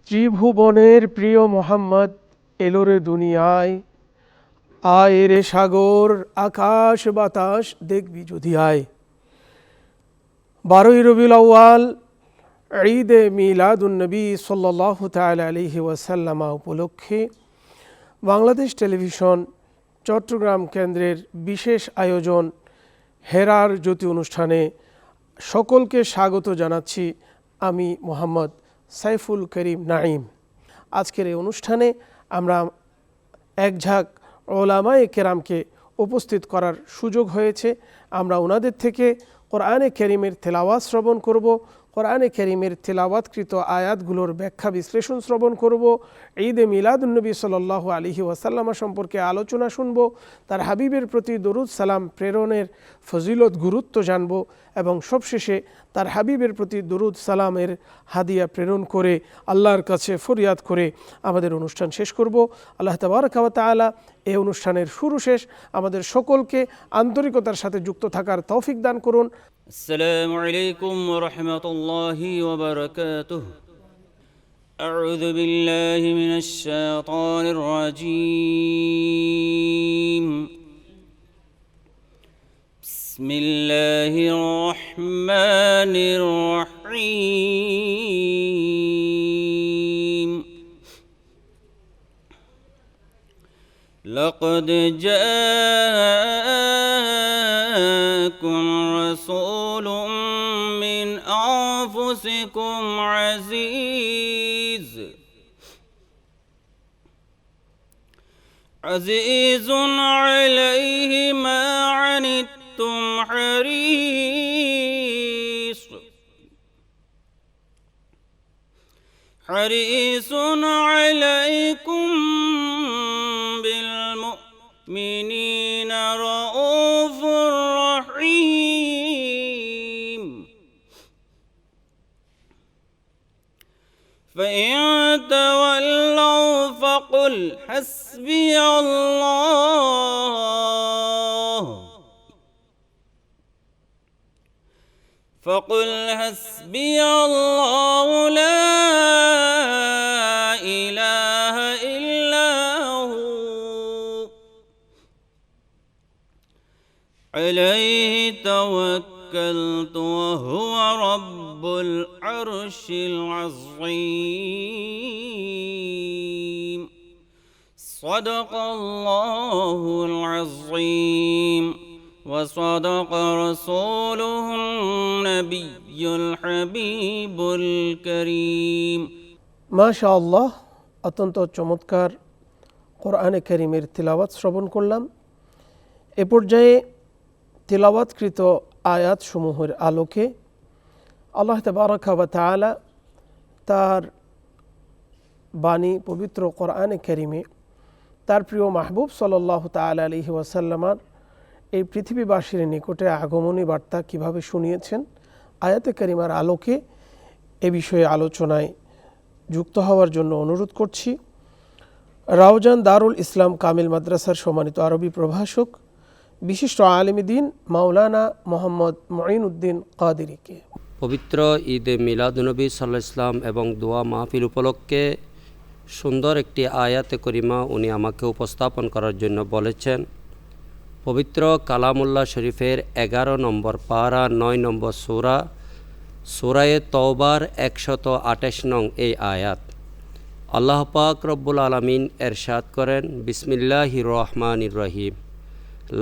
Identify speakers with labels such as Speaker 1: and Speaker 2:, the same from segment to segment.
Speaker 1: ত্রিভুবনের প্রিয় মোহাম্মদ এলোরে দুনিয়ায়, আয় রে সাগর আকাশ বাতাস দেখবি যদি আয়। 12ই রবিউল আউয়াল ঈদে মিলাদুন্নবী সাল্লাল্লাহু তাআলা আলাইহি ওয়াসাল্লাম উপলক্ষে বাংলাদেশ টেলিভিশন চট্টগ্রাম কেন্দ্রের বিশেষ আয়োজন হেরার জ্যোতি অনুষ্ঠানে সকলকে স্বাগত জানাচ্ছি। আমি মোহাম্মদ সাইফুল করিম নাঈম। আজকের এই অনুষ্ঠানে আমরা এক ঝাঁক ওলামায়ে কেরামকে উপস্থিত করার সুযোগ হয়েছে। আমরা ওনাদের থেকে কোরআনে কারীমের তেলাওয়াত শ্রবণ করব, কোরআনে কারীমের তেলাওয়াতকৃত আয়াতগুলোর ব্যাখ্যা বিশ্লেষণ শ্রবণ করব, ঈদে মিলাদুন্নবী সাল্লাল্লাহু আলাইহি ওয়াসাল্লাম সম্পর্কে আলোচনা শুনব, তার হাবিবের প্রতি দরুদ সালাম প্রেরণের ফজিলত গুরুত্ব জানব এবং সবশেষে তার হাবিবের প্রতি দরুদ সালামের হাদিয়া প্রেরণ করে আল্লাহর কাছে ফরিয়াদ করে আমাদের অনুষ্ঠান শেষ করব। আল্লাহ তাবারাকা ওয়া তাআলা এই অনুষ্ঠানের শুরু শেষ আমাদের সকলকে আন্তরিকতার সাথে যুক্ত থাকার তৌফিক দান করুন।
Speaker 2: السلام عليكم ورحمة الله وبركاته. أعوذ بالله من الشيطان الرجيم. بسم الله الرحمن الرحيم. لقد جاءكم رسول من أنفسكم عزيز عليه ما عنتم حريص عليكم بالمؤمنين رؤوف رحيم. فإن تولوا فقل حسبي الله لا إله إلا هو عليه توكلت وهو رب العرش العظيم. صدق الله العظيم وصدق رسوله النبي الحبيب الكريم.
Speaker 1: মাশাআল্লাহ, অত্যন্ত চমৎকার কোরআনে কারীমের তিলাওয়াত শ্রবণ করলাম। এ পর্যায়ে তিলাওয়াতকৃত আয়াতসমূহের আলোকে আল্লাহ তাবারাকা ওয়া তাআলা তার বাণী পবিত্র কোরআনে কারীমে তার প্রিয় মাহবুব সাল্লাল্লাহু তাআলা আলাইহি ওয়াসাল্লামার এই পৃথিবীবাসীর নিকটে আগমনী বার্তা কিভাবে শুনিয়েছেন, আয়াতে কারিমার আলোকে এ বিষয়ে আলোচনায় যুক্ত হওয়ার জন্য অনুরোধ করছি রাউজান দারুল ইসলাম কামিল মাদ্রাসার সম্মানিত আরবি প্রভাষক বিশিষ্ট আলেম দ্বীন মাওলানা মোহাম্মদ মুঈনুদ্দিন কাদেরীকে।
Speaker 3: পবিত্র ঈদে মিলাদুন্নবী সাল্লাল্লাহু আলাইহি ওয়াসাল্লাম এবং দোয়া মাহফিল উপলক্ষে সুন্দর একটি আয়াতে করিমা উনি আমাকে উপস্থাপন করার জন্য বলেছেন। পবিত্র কালামুল্লাহ শরীফের 11 নম্বর পারা 9 নম্বর সূরায়ে তওবার 128 নং এই আয়াত। আল্লাহ পাক রব্বুল আলামিন এরশাদ করেন, বিসমিল্লাহির রহমানির রহিম।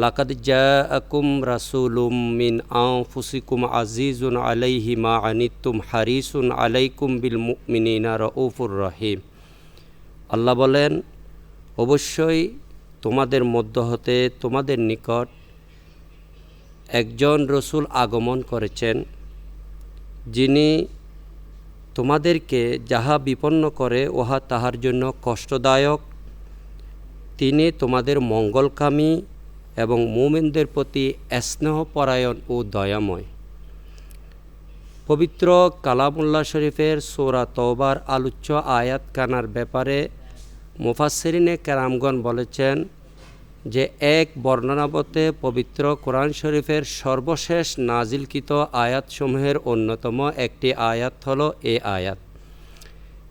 Speaker 3: লাকাদ জাআকুম রাসূলুম মিন আনফুসিকুম আজিজুন আলাইহি মা আনিতুম হারিসুন আলাইকুম বিল মুমিনিনা রাউফুর রহিম। আল্লাহ বলেন, অবশ্যই তোমাদের মধ্য হতে তোমাদের নিকট একজন রসুল আগমন করেছেন, যিনি তোমাদেরকে যাহা বিপন্ন করে উহা তাহার জন্য কষ্টদায়ক। তিনি তোমাদের মঙ্গলকামী এবং মুমিনদের প্রতি স্নেহপরায়ণ ও দয়াময়। পবিত্র কালামুল্লাহ শরীফের সূরা তওবার আলোচ্য আয়াতখানার ব্যাপারে মুফাসসিরিনে কেরামগণ বলেছেন যে এক বর্ণনামতে পবিত্র কোরআন শরীফের সর্বশেষ নাজিলকৃত আয়াতসমূহের অন্যতম একটি আয়াত হলো এই আয়াত।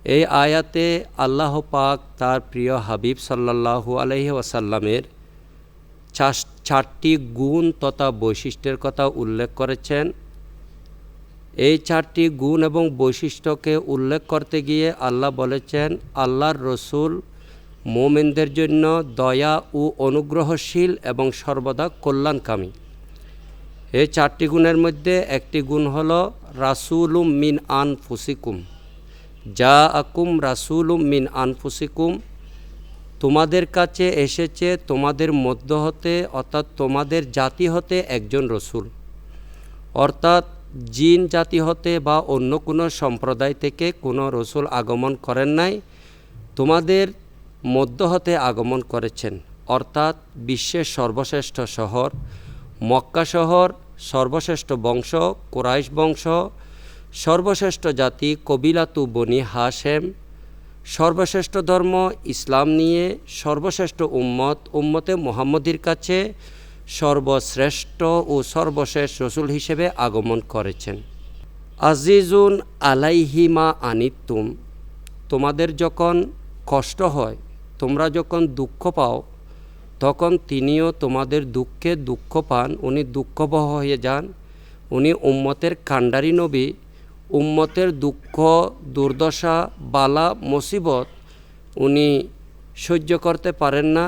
Speaker 3: এই আয়াতে আল্লাহ পাক তার প্রিয় হাবিব সাল্লাল্লাহু আলাইহি ওয়াসাল্লামের চারটি গুণ তথা বৈশিষ্ট্যের কথা উল্লেখ করেছেন। এই চারটি গুণ এবং বৈশিষ্ট্যকে উল্লেখ করতে গিয়ে আল্লাহ বলেছেন, আল্লাহর রসুল মুমিনদের জন্য দয়া ও অনুগ্রহশীল এবং সর্বদা কল্যাণকামী। এই চারটি গুণের মধ্যে একটি গুণ হলো রাসূলুম মিন আনফুসিকুম, যা আকুম রাসূলুম মিন আনফুসিকুম, তোমাদের কাছে এসেছে তোমাদের মধ্য হতে অর্থাৎ তোমাদের জাতি হতে একজন রসুল, অর্থাৎ জিন জাতি হতে বা অন্য কোনো সম্প্রদায় থেকে কোনো রসুল আগমন করেন নাই, তোমাদের মধ্য হতে আগমন করেছেন। অর্থাৎ বিশ্বের সর্বশ্রেষ্ঠ শহর মক্কা শহর, সর্বশ্রেষ্ঠ বংশ কুরাইশ বংশ, সর্বশ্রেষ্ঠ জাতি কবিলাতু বনি হাশেম, সর্বশ্রেষ্ঠ ধর্ম ইসলাম নিয়ে সর্বশ্রেষ্ঠ উম্মতে মুহাম্মদীর কাছে সর্বশ্রেষ্ঠ ও সর্বশেষ রসুল হিসেবে আগমন করেছেন। আজিজুন আলাইহিমা আনিতুম, তোমাদের যখন কষ্ট হয়, তোমরা যখন দুঃখ পাও, তখন তিনিও তোমাদের দুঃখে দুঃখ পান, উনি দুঃখবহ হয়ে যান। উনি উম্মতের কাণ্ডারি নবী, উম্মতের দুঃখ দুর্দশা বালা মুসিবত উনি সহ্য করতে পারেন না।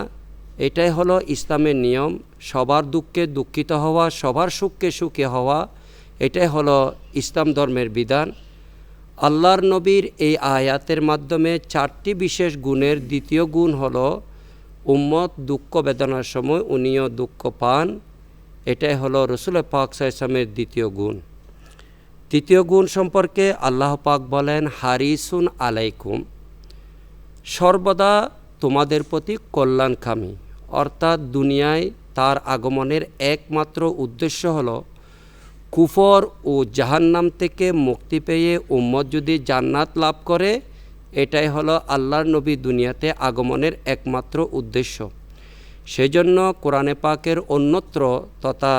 Speaker 3: এটাই হলো ইসলামের নিয়ম, সবার দুঃখে দুঃখিত হওয়া, সবার সুখে সুখী হওয়া, এটাই হলো ইসলাম ধর্মের বিধান। আল্লাহর নবীর এই আয়াতের মাধ্যমে চারটি বিশেষ গুণের দ্বিতীয় গুণ হলো উম্মত দুঃখ বেদনার সময় উনিও দুঃখ পান, এটাই হলো রসুল পাক সাল্লাল্লাহু আলাইহি ওয়াসাল্লামের দ্বিতীয় গুণ। তৃতীয় গুণ সম্পর্কে আল্লাহ পাক বলেন, হারিসুন আলাইকুম, সর্বদা তোমাদের প্রতি কল্যাণকামী। অর্থাৎ দুনিয়ায় তার আগমনের একমাত্র উদ্দেশ্য হলো কুফর ও জাহান্নাম থেকে মুক্তি পেয়ে উম্মত যদি জান্নাত লাভ করে, এটাই হলো আল্লাহর নবী দুনিয়াতে আগমনের একমাত্র উদ্দেশ্য। সেজন্য কোরআনে পাকের অন্যত্র তথা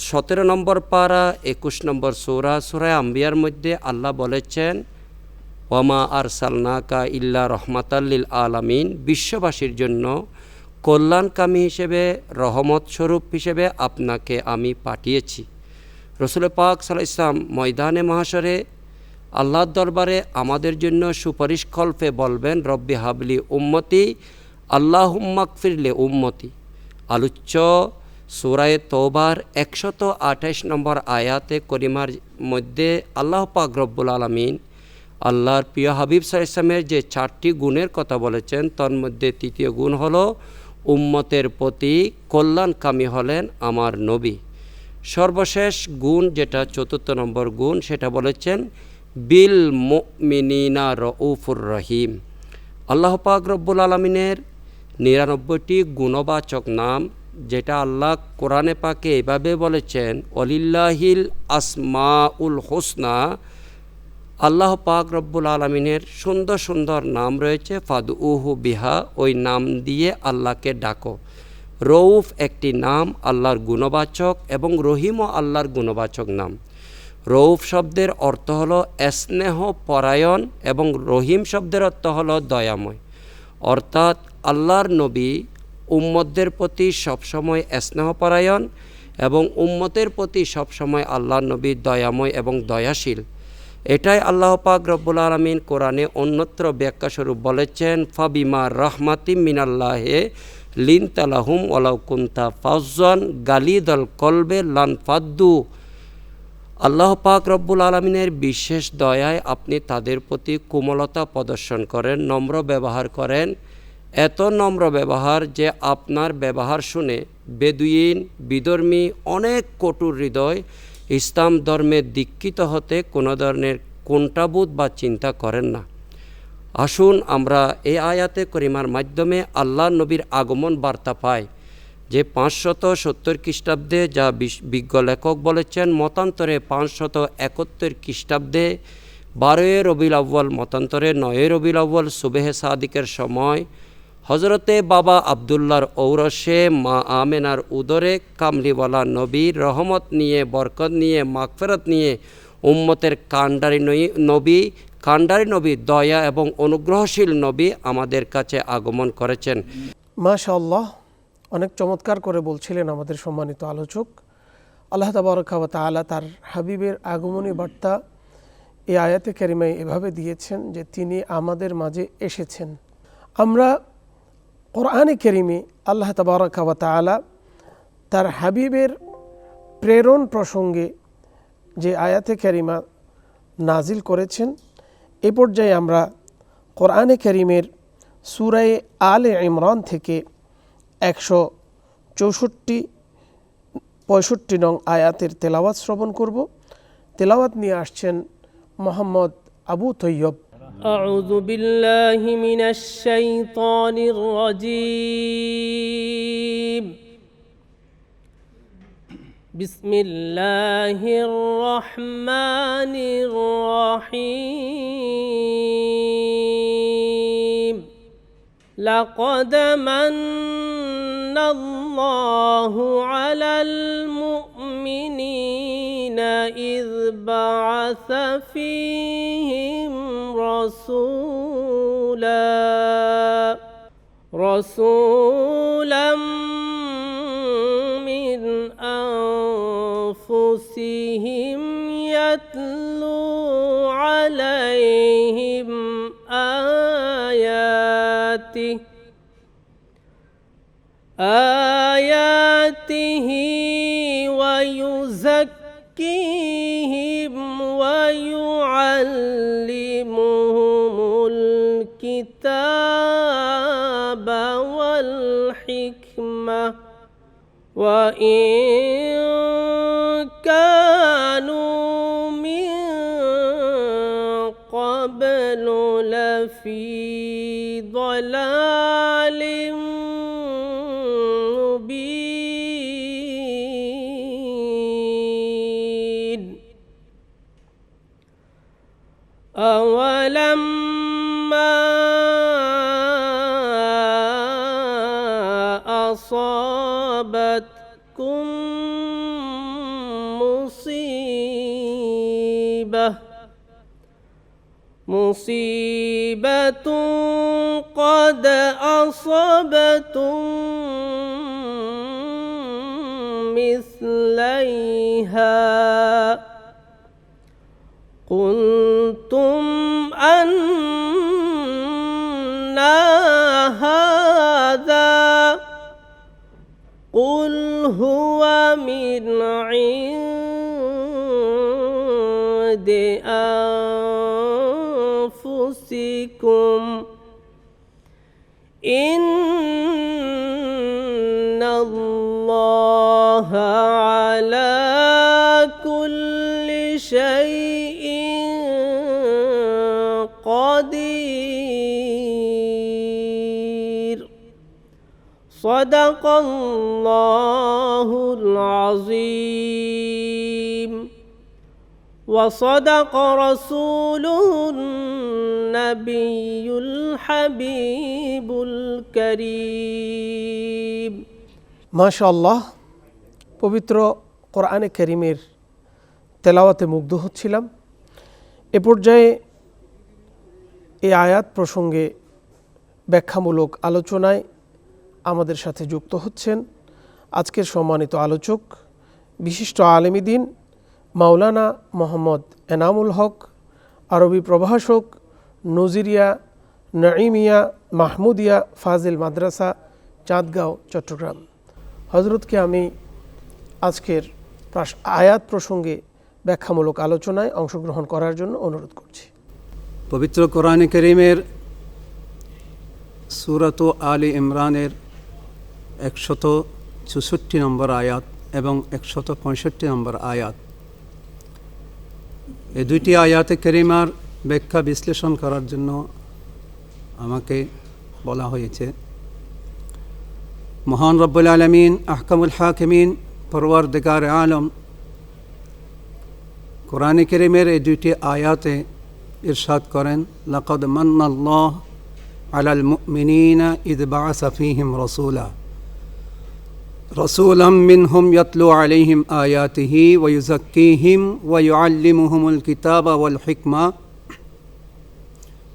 Speaker 3: 17 নম্বর পারা 21 নম্বর সূরা আম্বিয়ার মধ্যে আল্লাহ বলেছেন, ওয়ামা আরসালনাকা ইল্লা রহমাতাল লিল আলামিন, বিশ্ববাসীর জন্য কল্যাণকামী হিসেবে রহমত স্বরূপ হিসেবে আপনাকে আমি পাঠিয়েছি। রসুল পাক সাল্লাল্লাহু আলাইহি ওয়াসাল্লাম ময়দানে মাহশরে আল্লাহর দরবারে আমাদের জন্য সুপারিশ কল্পে বলবেন, রব্বি হাবলি উম্মতি আল্লাহুম্মা গফিরলি উম্মতি। আলোচ্য সূরা তওবার 128 নম্বর আয়াতে করিমার মধ্যে আল্লাহ পাক রব্বুল আলামিন আল্লাহর প্রিয় হাবিব সাল্লাল্লাহু আলাইহি ওয়াসাল্লামের যে চারটি গুণের কথা বলেছেন, তার মধ্যে তৃতীয় গুণ হলো উম্মতের প্রতি কল্যাণকামী হলেন আমার নবী। সর্বশেষ গুণ যেটা 4 নম্বর গুণ, সেটা বলেছেন বিল মুমিনিনা রউফুর রহিম। আল্লাহ পাক রব্বুল আলামিনের 99টি গুণবাচক নাম, যেটা আল্লাহ কোরআনে পাকে এভাবে বলেছেন, ওয়ালিল্লাহিল আসমাউল হুসনা, আল্লাহ পাক রব্বুল আলামিনের সুন্দর সুন্দর নাম রয়েছে, ফাদউহু বিহা, ওই নাম দিয়ে আল্লাহকে ডাকো। রউফ একটি নাম আল্লাহর গুণবাচক এবং রহিমও আল্লাহর গুণবাচক নাম। রউফ শব্দের অর্থ হলো স্নেহ পরায়ণ এবং রহিম শব্দের অর্থ হলো দয়াময়। অর্থাৎ আল্লাহর নবী উম্মতদের প্রতি সবসময় স্নেহপরায়ণ এবং উম্মতের প্রতি সবসময় আল্লাহর নবী দয়াময় এবং দয়াশীল। এটাই আল্লাহ পাক রব্বুল আলামিন কোরআনে অন্যত্র ব্যাখ্যা স্বরূপ বলেছেন, ফাবিমা রাহমাতিম মিনাল্লাহি লিনতা লাহুম ওয়ালাউ কুনতা ফাজ্জান গালিদাল কলবে লান ফাদ্দু। আল্লাহ পাক রব্বুল আলামিনের বিশেষ দয়ায় আপনি তাদের প্রতি কোমলতা প্রদর্শন করেন, নম্র ব্যবহার করেন। এত নম্র ব্যবহার যে আপনার ব্যবহার শুনে বেদুইন বিধর্মী অনেক কটুর হৃদয় ইসলাম ধর্মে দীক্ষিত হতে কোনো ধরনের কুণ্ঠাবোধ বা চিন্তা করেন না। আসুন আমরা এই আয়াতে করিমার মাধ্যমে আল্লাহ নবীর আগমন বার্তা পাই, যে 570 খ্রিস্টাব্দে, যা বিজ্ঞ লেখক বলেছেন, মতান্তরে 571 খ্রিস্টাব্দে 12 রবিউল আউয়াল, মতান্তরে 9 রবিউল আউয়াল সুবহে সাদিকের সময় হজরতে বাবা আবদুল্লাহর ঔরসে মা আমেনার উদরে কামলিওয়ালা নবীর রহমত নিয়ে, বরকত নিয়ে, মাগফিরাত নিয়ে উম্মতের কাণ্ডারি নবী দয়া এবং অনুগ্রহশীল নবী আমাদের কাছে আগমন করেছেন।
Speaker 1: মাশাআল্লাহ, অনেক চমৎকার করে বলছিলেন আমাদের সম্মানিত আলোচক। আল্লাহ তাবারক ওয়া তাআলা তার হাবিবের আগমনী বার্তা এই আয়াতে কারিমায় এভাবে দিয়েছেন যে তিনি আমাদের মাঝে এসেছেন। আমরা কোরআনে কারিমে আল্লাহ তাবারক ওয়া তাআলা তার হাবিবের প্রেরণ প্রসঙ্গে যে আয়াতে কারিমা নাজিল করেছেন, এ পর্যায়ে আমরা কোরআনে কারিমের সূরা আলে ইমরান থেকে 164-65 নং আয়াতের তেলাওয়াত শ্রবণ করব। তেলাওয়াত নিয়ে আসছেন মোহাম্মদ আবু তৈয়ব।
Speaker 4: أعوذ بالله من الشيطان الرجيم. بسم الله الرحمن الرحيم. لقد من الله على المؤمنين إذ بعث فيهم رسولا من أنفسهم يتلو عليهم آياته ويزكيهم ويعلمهم الكتاب والحكمة وإن كانوا من قبل لفي ضلال مبين. أولما أصابتكم مصيبة قد أصبتم مثليها قلتم أنى هذا قل هو من عند أنفسكم إن الله على كل شيء قدير. صدق الله العظيم وصدق رسوله النبي الحبيب الكريم.
Speaker 1: মাশাআল্লাহ, পবিত্র কোরআনে কারিমের তেলাওয়াতে মুগ্ধ হচ্ছিলাম। এ পর্যায়ে এই আয়াত প্রসঙ্গে ব্যাখ্যামূলক আলোচনায় আমাদের সাথে যুক্ত হচ্ছেন আজকের সম্মানিত আলোচক, বিশিষ্ট আলেমী দ্বীন মাওলানা মোহাম্মদ এনামুল হক, আরবি প্রভাষক, নজিরিয়া নাঈমিয়া মাহমুদিয়া ফাজিল মাদ্রাসা, চাঁদগাঁও, চট্টগ্রাম। হজরতকে আমি আজকের আয়াত প্রসঙ্গে ব্যাখ্যামূলক আলোচনায় অংশগ্রহণ করার জন্য অনুরোধ করছি।
Speaker 5: পবিত্র কোরআনে কারীমের সূরাত আলে ইমরানের 164 নম্বর আয়াত এবং 165 নম্বর আয়াত, এই দুইটি আয়াতে কারিমার ব্যাখ্যা বিশ্লেষণ করার জন্য আমাকে বলা হয়েছে। মহান রব্বুল আলামিন আহকামুল হাকিমিন পরওয়ারদিগার আলম কোরআনে কারীমের এই দুইটি আয়াতে ইরশাদ করেন, লাকাদ মান্নাল্লাহু আলাল মুমিনিনা ইয বাআসা ফীহিম রাসূলা। رسولا منهم يتلو عليهم آياته ويزكيهم ويعلمهم الكتاب والحكمة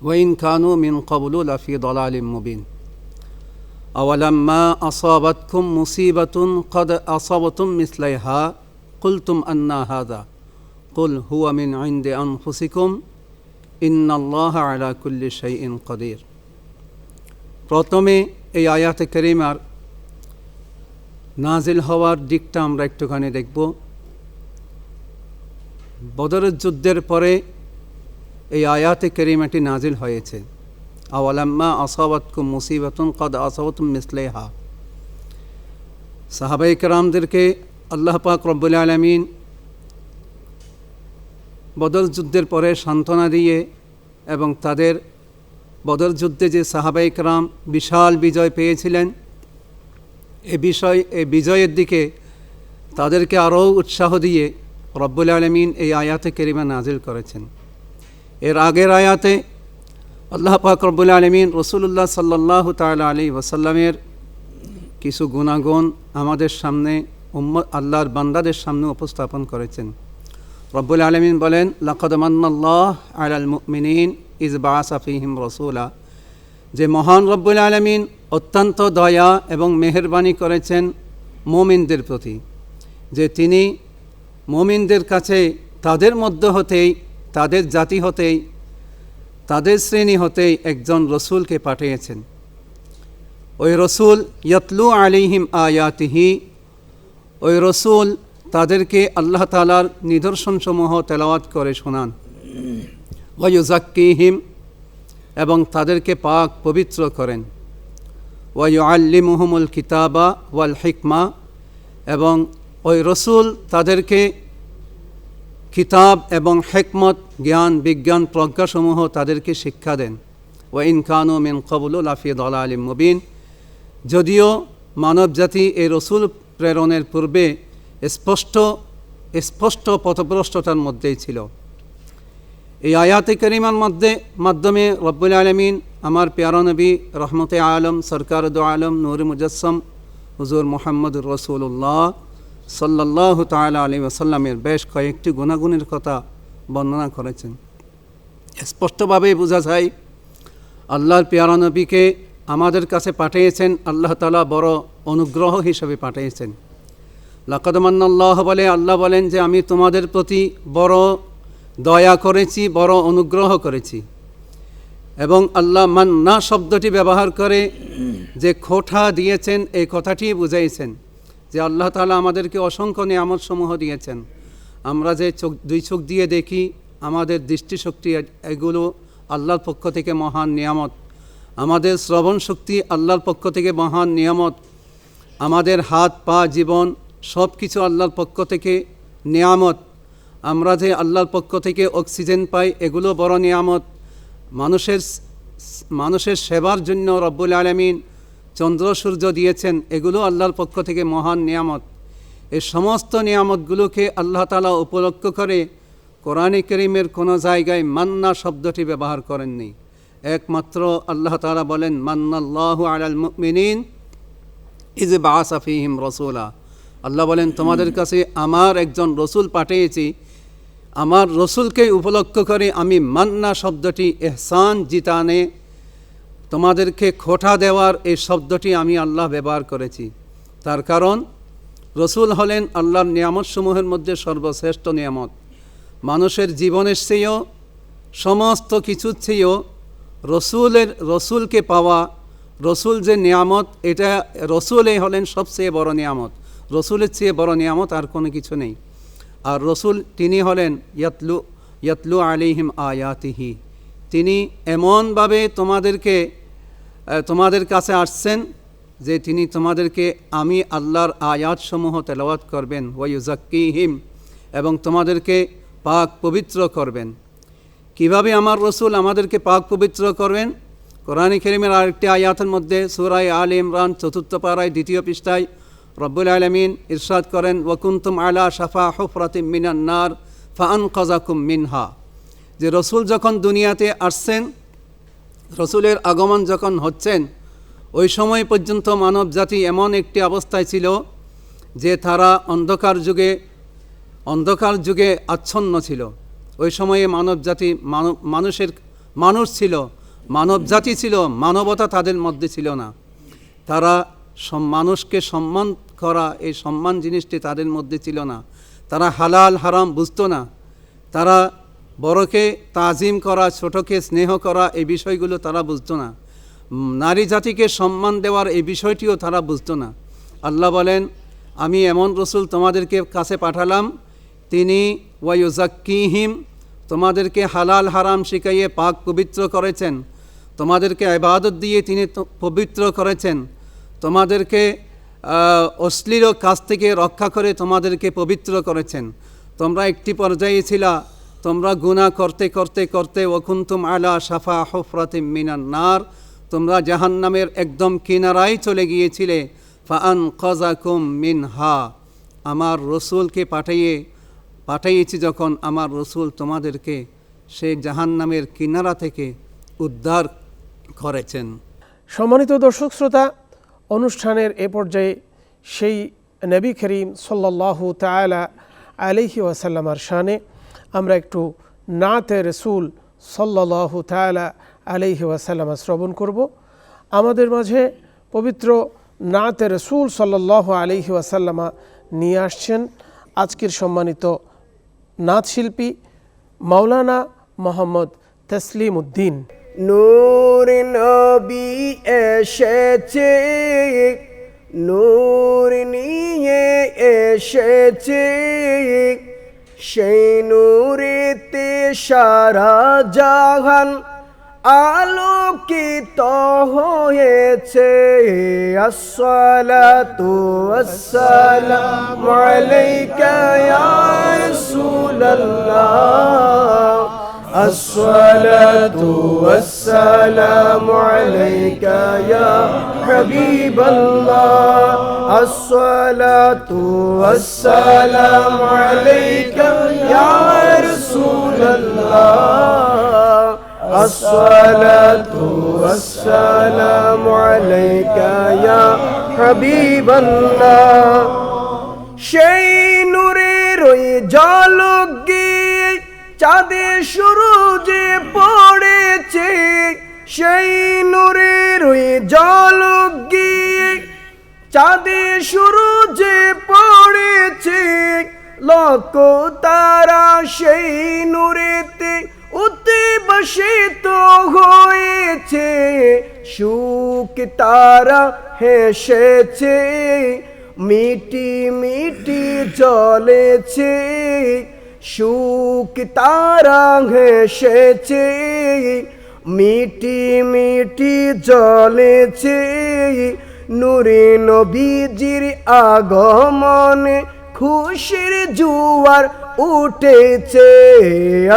Speaker 5: وإن كانوا من قبل لفي ضلال مبين أولما أصابتكم مصيبة قد أصبتم مثليها قلتم أن هذا قل هو من عند أنفسكم إن الله على كل شيء قدير প্রথমে এই আয়াতে কারিমার নাজিল হওয়ার দিকটা আমরা একটুখানি দেখব। বদরের যুদ্ধের পরে এই আয়াতে কারিমাটি নাজিল হয়েছে। আওয়ালাম্মা আসাবাতকুম মুসিবাতুন কদ আসাবাতুম মিসলাইহা। সাহাবায়ে কেরামদেরকে আল্লাহ পাক রব্বুল আলামিন বদর যুদ্ধের পরে সান্ত্বনা দিয়ে এবং তাদের বদর যুদ্ধে যে সাহাবায়ে কেরাম বিশাল বিজয় পেয়েছিলেন, এই বিজয়ের দিকে তাদেরকে আরও উৎসাহ দিয়ে রব্বুল আলামিন এই আয়াতে কারিমা নাজিল করেছেন। এর আগের আয়াতে আল্লাহ পাক রব্বুল আলামিন রাসূলুল্লাহ সাল্লাল্লাহু তাআলা আলাইহি ওয়াসাল্লামের কিছু গুণাগুণ আমাদের সামনে আল্লাহর বান্দাদের সামনে উপস্থাপন করেছেন। রব্বুল আলামিন বলেন, লাকাদ মান্নাল্লাহু আলাল মুমিনিন ইয বাআসা ফীহিম রাসূলা, যে মহান রব্বুল আলামিন অত্যন্ত দয়া এবং মেহেরবানি করেছেন মুমিনদের প্রতি, যে তিনি মুমিনদের কাছে তাদের মধ্য হতেই, তাদের জাতি হতেই, তাদের শ্রেণী হতেই একজন রসুলকে পাঠিয়েছেন। ওই রসুল ইয়াতলু আলাইহিম আয়াতিহি, ওই রসুল তাদেরকে আল্লাহ তাআলার নিদর্শনসমূহ তেলাওয়াত করে শোনান। ওয়া ইউযাক্কিহিম, এবং তাদেরকে পাক পবিত্র করেন। ওয়া ইউআল্লিমুহুমুল কিতাবা ওয়াল হিকমা, এবং ওই রসুল তাদেরকে কিতাব এবং হিকমত, জ্ঞান বিজ্ঞান প্রজ্ঞাসমূহ তাদেরকে শিক্ষা দেন। ওয়া ইন কানু মিন ক্বাবলু লাফি দালালিম মুবিন, যদিও মানবজাতি এই রসুল প্রেরণের পূর্বে স্পষ্ট পথভ্রষ্টতার মধ্যেই ছিল। এই আয়াতে কারিমার মাধ্যমে রব্বুল আলামিন আমার প্যারা নবী রহমতে আলম সরকার দু আলম নূর মুজাসসম হুজুর মুহাম্মদুর রাসূলুল্লাহ সাল্লাল্লাহু তাআলা আলাইহি ওয়াসাল্লামের বেশ কয়েকটি গুণাগুণের কথা বর্ণনা করেছেন। স্পষ্টভাবে বোঝা যায় আল্লাহর প্যারা নবীকে আমাদের কাছে পাঠিয়েছেন আল্লাহ তাআলা বড় অনুগ্রহ হিসেবে পাঠিয়েছেন। লাকাদ মান্নাল্লাহু বলে আল্লাহ বলেন যে আমি তোমাদের প্রতি বড় দয়া করেছি, বড় অনুগ্রহ করেছি। এবং আল্লাহ মান্না শব্দটি ব্যবহার করে যে খোঁটা দিয়েছেন এই কথাটি বুঝাইছেন যে আল্লাহ তাআলা আমাদেরকে অসংখ্য নিয়ামত সমূহ দিয়েছেন। আমরা যে দুই চোখ দিয়ে দেখি, আমাদের দৃষ্টিশক্তি, এগুলো আল্লাহর পক্ষ থেকে মহান নিয়ামত। আমাদের শ্রবণ শক্তি আল্লাহর পক্ষ থেকে মহান নিয়ামত। আমাদের হাত পা জীবন সব কিছু আল্লাহর পক্ষ থেকে নিয়ামত। আমরা যে আল্লাহর পক্ষ থেকে অক্সিজেন পাই, এগুলো বড় নিয়ামত। মানুষের সেবার জন্য রব্বুল আলামিন চন্দ্র সূর্য দিয়েছেন, এগুলো আল্লাহর পক্ষ থেকে মহান নিয়ামত। এই সমস্ত নিয়ামতগুলোকে আল্লাহ তাআলা উপলক্ষ করে কোরআনে কারীমের কোনো জায়গায় মান্না শব্দটি ব্যবহার করেননি। একমাত্র আল্লাহ তাআলা বলেন, মান্নাল্লাহু আলাল মুমিনিন ইয বাআসা ফীহিম রাসূলা। আল্লাহ বলেন তোমাদের কাছে আমার একজন রসুল পাঠিয়েছি, আমার রসুলকে উপলক্ষ করে আমি মান্না শব্দটি, ইহসান জিতানে, তোমাদেরকে খোঁটা দেওয়ার এই শব্দটি আমি আল্লাহ ব্যবহার করেছি। তার কারণ রসুল হলেন আল্লাহর নিয়ামতসমূহের মধ্যে সর্বশ্রেষ্ঠ নিয়ামত। মানুষের জীবনের চেয়েও, সমস্ত কিছুর চেয়েও রসুলকে পাওয়া, রসুল যে নিয়ামত, এটা রসুলই হলেন সবচেয়ে বড় নিয়ামত। রসুলের চেয়ে বড় নিয়ামত আর কোনো কিছু নেই। আর রসুল তিনি হলেন ইয়াতলু আলাইহিম আয়াতিহি, তিনি এমনভাবে তোমাদের কাছে আসছেন যে তিনি তোমাদেরকে আমি আল্লাহর আয়াতসমূহ তেলাওয়াত করবেন। ওয়া ইউযাক্কিহিম, এবং তোমাদেরকে পাক পবিত্র করবেন। কিভাবে আমার রসুল আমাদেরকে পাক পবিত্র করবেন? কোরআনে কারীমের আরেকটি আয়াতের মধ্যে সূরা আলে ইমরান 4 পারায় 2 পৃষ্ঠায় রব্বুল আলামিন ইরশাদ করেন, ওয়া কুনতুম আলা শাফা হুফরাতিম মিনান নার ফাআনকাযাকুম মিনহা, যে রসুল যখন দুনিয়াতে আসছেন, রসুলের আগমন যখন হচ্ছেন, ওই সময় পর্যন্ত মানব জাতি এমন একটি অবস্থায় ছিল যে তারা অন্ধকার যুগে আচ্ছন্ন ছিল। ওই সময়ে মানুষ ছিল, মানবজাতি ছিল, মানবতা তাদের মধ্যে ছিল না। তারা মানুষকে সম্মান করা, এই সম্মান জিনিসটি তাদের মধ্যে ছিল না। তারা হালাল হারাম বুঝতো না। তারা বড়কে তাজিম করা, ছোটকে স্নেহ করা, এই বিষয়গুলো তারা বুঝতো না। নারী জাতিকে সম্মান দেওয়ার এই বিষয়টিও তারা বুঝতো না। আল্লাহ বলেন, আমি এমন রসুল তোমাদেরকে কাছে পাঠালাম, তিনি ওয়ায়ুজাক্কিহিম, তোমাদেরকে হালাল হারাম শিখাইয়ে পাক পবিত্র করেছেন, তোমাদেরকে ইবাদত দিয়ে তিনি পবিত্র করেছেন, তোমাদেরকে অশ্লীল কাজ থেকে রক্ষা করে তোমাদেরকে পবিত্র করেছেন। তোমরা একটি পর্যায়ে ছিলা, তোমরা গুনাহ করতে করতে করতে ওয়াকুনতুম আলা শাফা হুফরাতিম মিনান নার, তোমরা জাহান্নামের একদম কিনারায় চলে গিয়েছিলে। ফাআনকাযাকুম মিনহা, আমার রসুলকে পাঠিয়েছি যখন, আমার রসুল তোমাদেরকে সেই জাহান্নামের কিনারা থেকে উদ্ধার করেছেন।
Speaker 1: সম্মানিত দর্শক শ্রোতা, অনুষ্ঠানের এ পর্যায়ে সেই নবী করিম সাল্লাল্লাহু তাআলা আলাইহি ওয়াসাল্লামার শানে আমরা একটু নাতে রসুল সাল্লাল্লাহু তাআলা আলাইহি ওয়াসাল্লাম শ্রবণ করব। আমাদের মাঝে পবিত্র নাতে রসুল সাল্লাল্লাহু আলাইহি ওয়াসাল্লামা নিয়ে আসছেন আজকের সম্মানিত নাত শিল্পী মাওলানা মোহাম্মদ তসলিম উদ্দিন।
Speaker 4: নূর নবী এসেছে, নূর নিয়ে এসেছে, সেই নূরেতে সারা জাহান আলোকিত হয়েছে। আসসালাতু ওয়াসসালামু আলাইকা ইয়া রাসূলুল্লাহ, আসসালাতু ওয়াসসালামু আলাইকা ইয়া হাবিবাল্লাহ, আসসালাতু ওয়াসসালামু আলাইকা ইয়া রাসূলুল্লাহ, আসসালাতু ওয়াসসালামু আলাইকা ইয়া হাবিবাল্লাহ। সেই নূরের ওই ঝলক গিয়ে চাঁদে সূরজে পড়েছে, সেই নূরের ওই ঝলক গিয়ে চাঁদে সূরজে পড়েছে। লক্ষ তারা সেই নূরেতে উদ্ভাসিত হয়েছে, সুখ তারা হেসেছে, মিটি মিটি জ্বলেছে, সুখ তারা হেসেছে, মিটি মিটি জ্বলেছে। নূরে নবীজির আগমনে খুশির জোয়ার উঠেছে।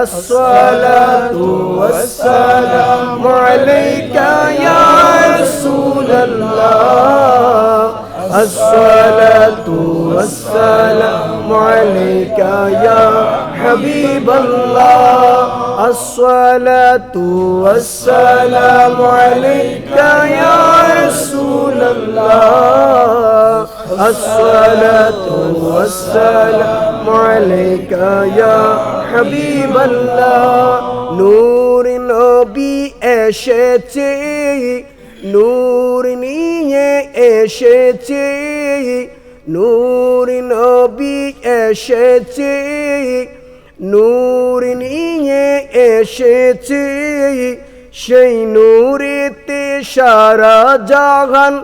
Speaker 4: আসসালাতু ওয়াসসালামু আলাইকা ইয়া রাসূলুল্লাহ, আসসালাতু ওয়াসসালামু আলাইকা ইয়া হাবিবাল্লাহ, আসসালাতু ওয়াসসালামু আলাইকা ইয়া রাসূলুল্লাহ, আসসালাতু ওয়াসসালামু আলাইকা ইয়া হাবিবাল্লাহ। নূর নবী এসেছে, নূর নিয়ে এসেছে, নূর নবী এসেছে, নূর নিয়ে এসেছে, সেই নূরেতে সারা জাহান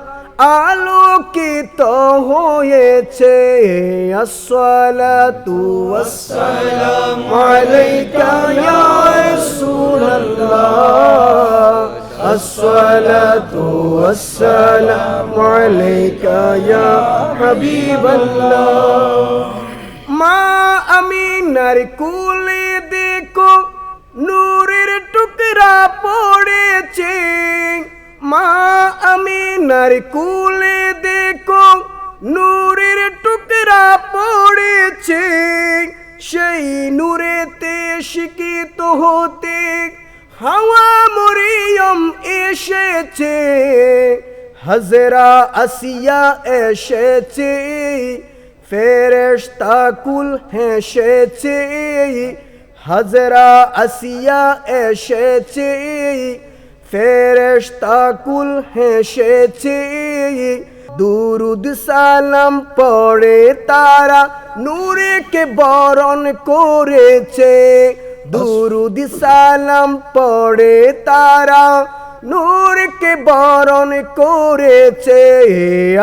Speaker 4: আলোকিত হয়েছে। আসসালাতু ওয়াসসালামু আলাইকা ইয়া রাসূলুল্লাহ, আসসালাতু ওয়াসসালামু আলাইকা ইয়া হাবিবাল্লাহ। মা আমিনার কোলে দেখো নূরের টুকরা পড়েছে, মা আমিনার কোলে দেখো নূরের টুকরা পড়েছে, সেই নূরেতে শিক্ষিত হতে হাওয়া মরিয়ম এসেছে, হযরা আসিয়া এসেছে, ফেরেশতা কুল হেসেছে, হাজরা আসিয়া এসেছে, ফেরেশতা কুল হেসেছে, দুরুদ সালাম পড়ে তারা নূরকে বরণ করেছে, দুরুদ সালাম পড়ে তারা নূরকে বরণ করেছে।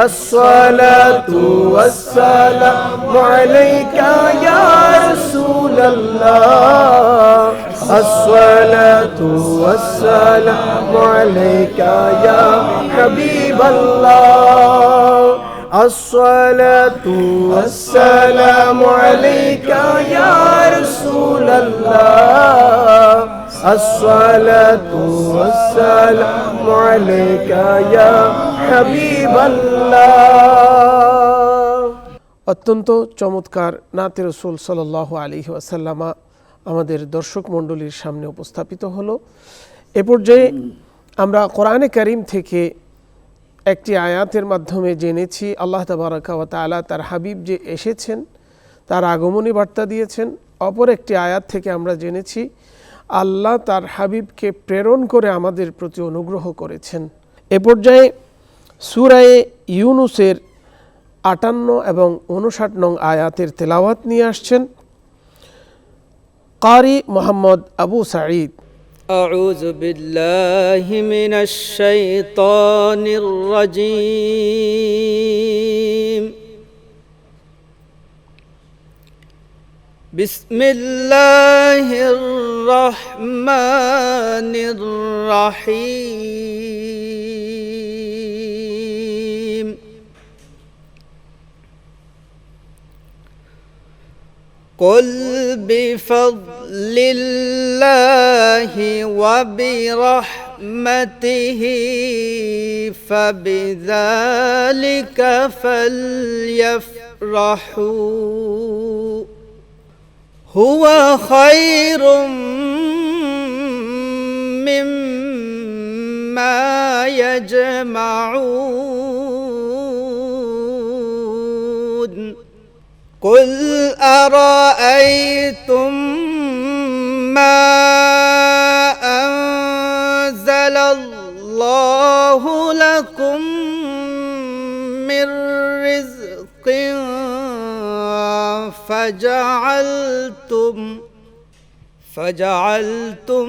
Speaker 4: আসসালাতু ওয়াসসালামু আলাইকা ইয়া রাসূলুল্লাহ, আসসালাতু ওয়াসসালামু আলাইকা ইয়া হাবিবাল্লাহ, আসসালাতু ওয়াসসালামু আলাইকা ইয়া রাসূলুল্লাহ, আসসালাতু ওয়াসসালামু আলাইকা ইয়া হাবিবাল্লাহ।
Speaker 1: অত্যন্ত চমৎকার নাতে রসুল সাল্লাল্লাহু আলাইহি ওয়াসাল্লামা আমাদের দর্শক মণ্ডলীর সামনে উপস্থাপিত হলো। এ পর্যায়ে আমরা কোরআনে কারীম থেকে একটি আয়াতের মাধ্যমে জেনেছি আল্লাহ তাবারাকা ওয়া তাআলা তার হাবিব যে এসেছেন তার আগমনী বার্তা দিয়েছেন। অপর একটি আয়াত থেকে আমরা জেনেছি আল্লাহ তার হাবিবকে প্রেরণ করে আমাদের প্রতি অনুগ্রহ করেছেন। এ পর্যায়ে সূরা ইউনুসের ৫৮ এবং ৫৯ নং আয়াতের তেলাওয়াত নিয়ে আসছেন কারি মোহাম্মদ আবু সাঈদ।
Speaker 3: أعوذ بالله من الشيطان الرجيم. بسم الله الرحمن الرحيم. قل بفضل الله وبرحمته فبذلك فليفرحوا هو خير مما يجمعون. قل أرأيتم ما أنزل الله لكم من رزق فجعلتم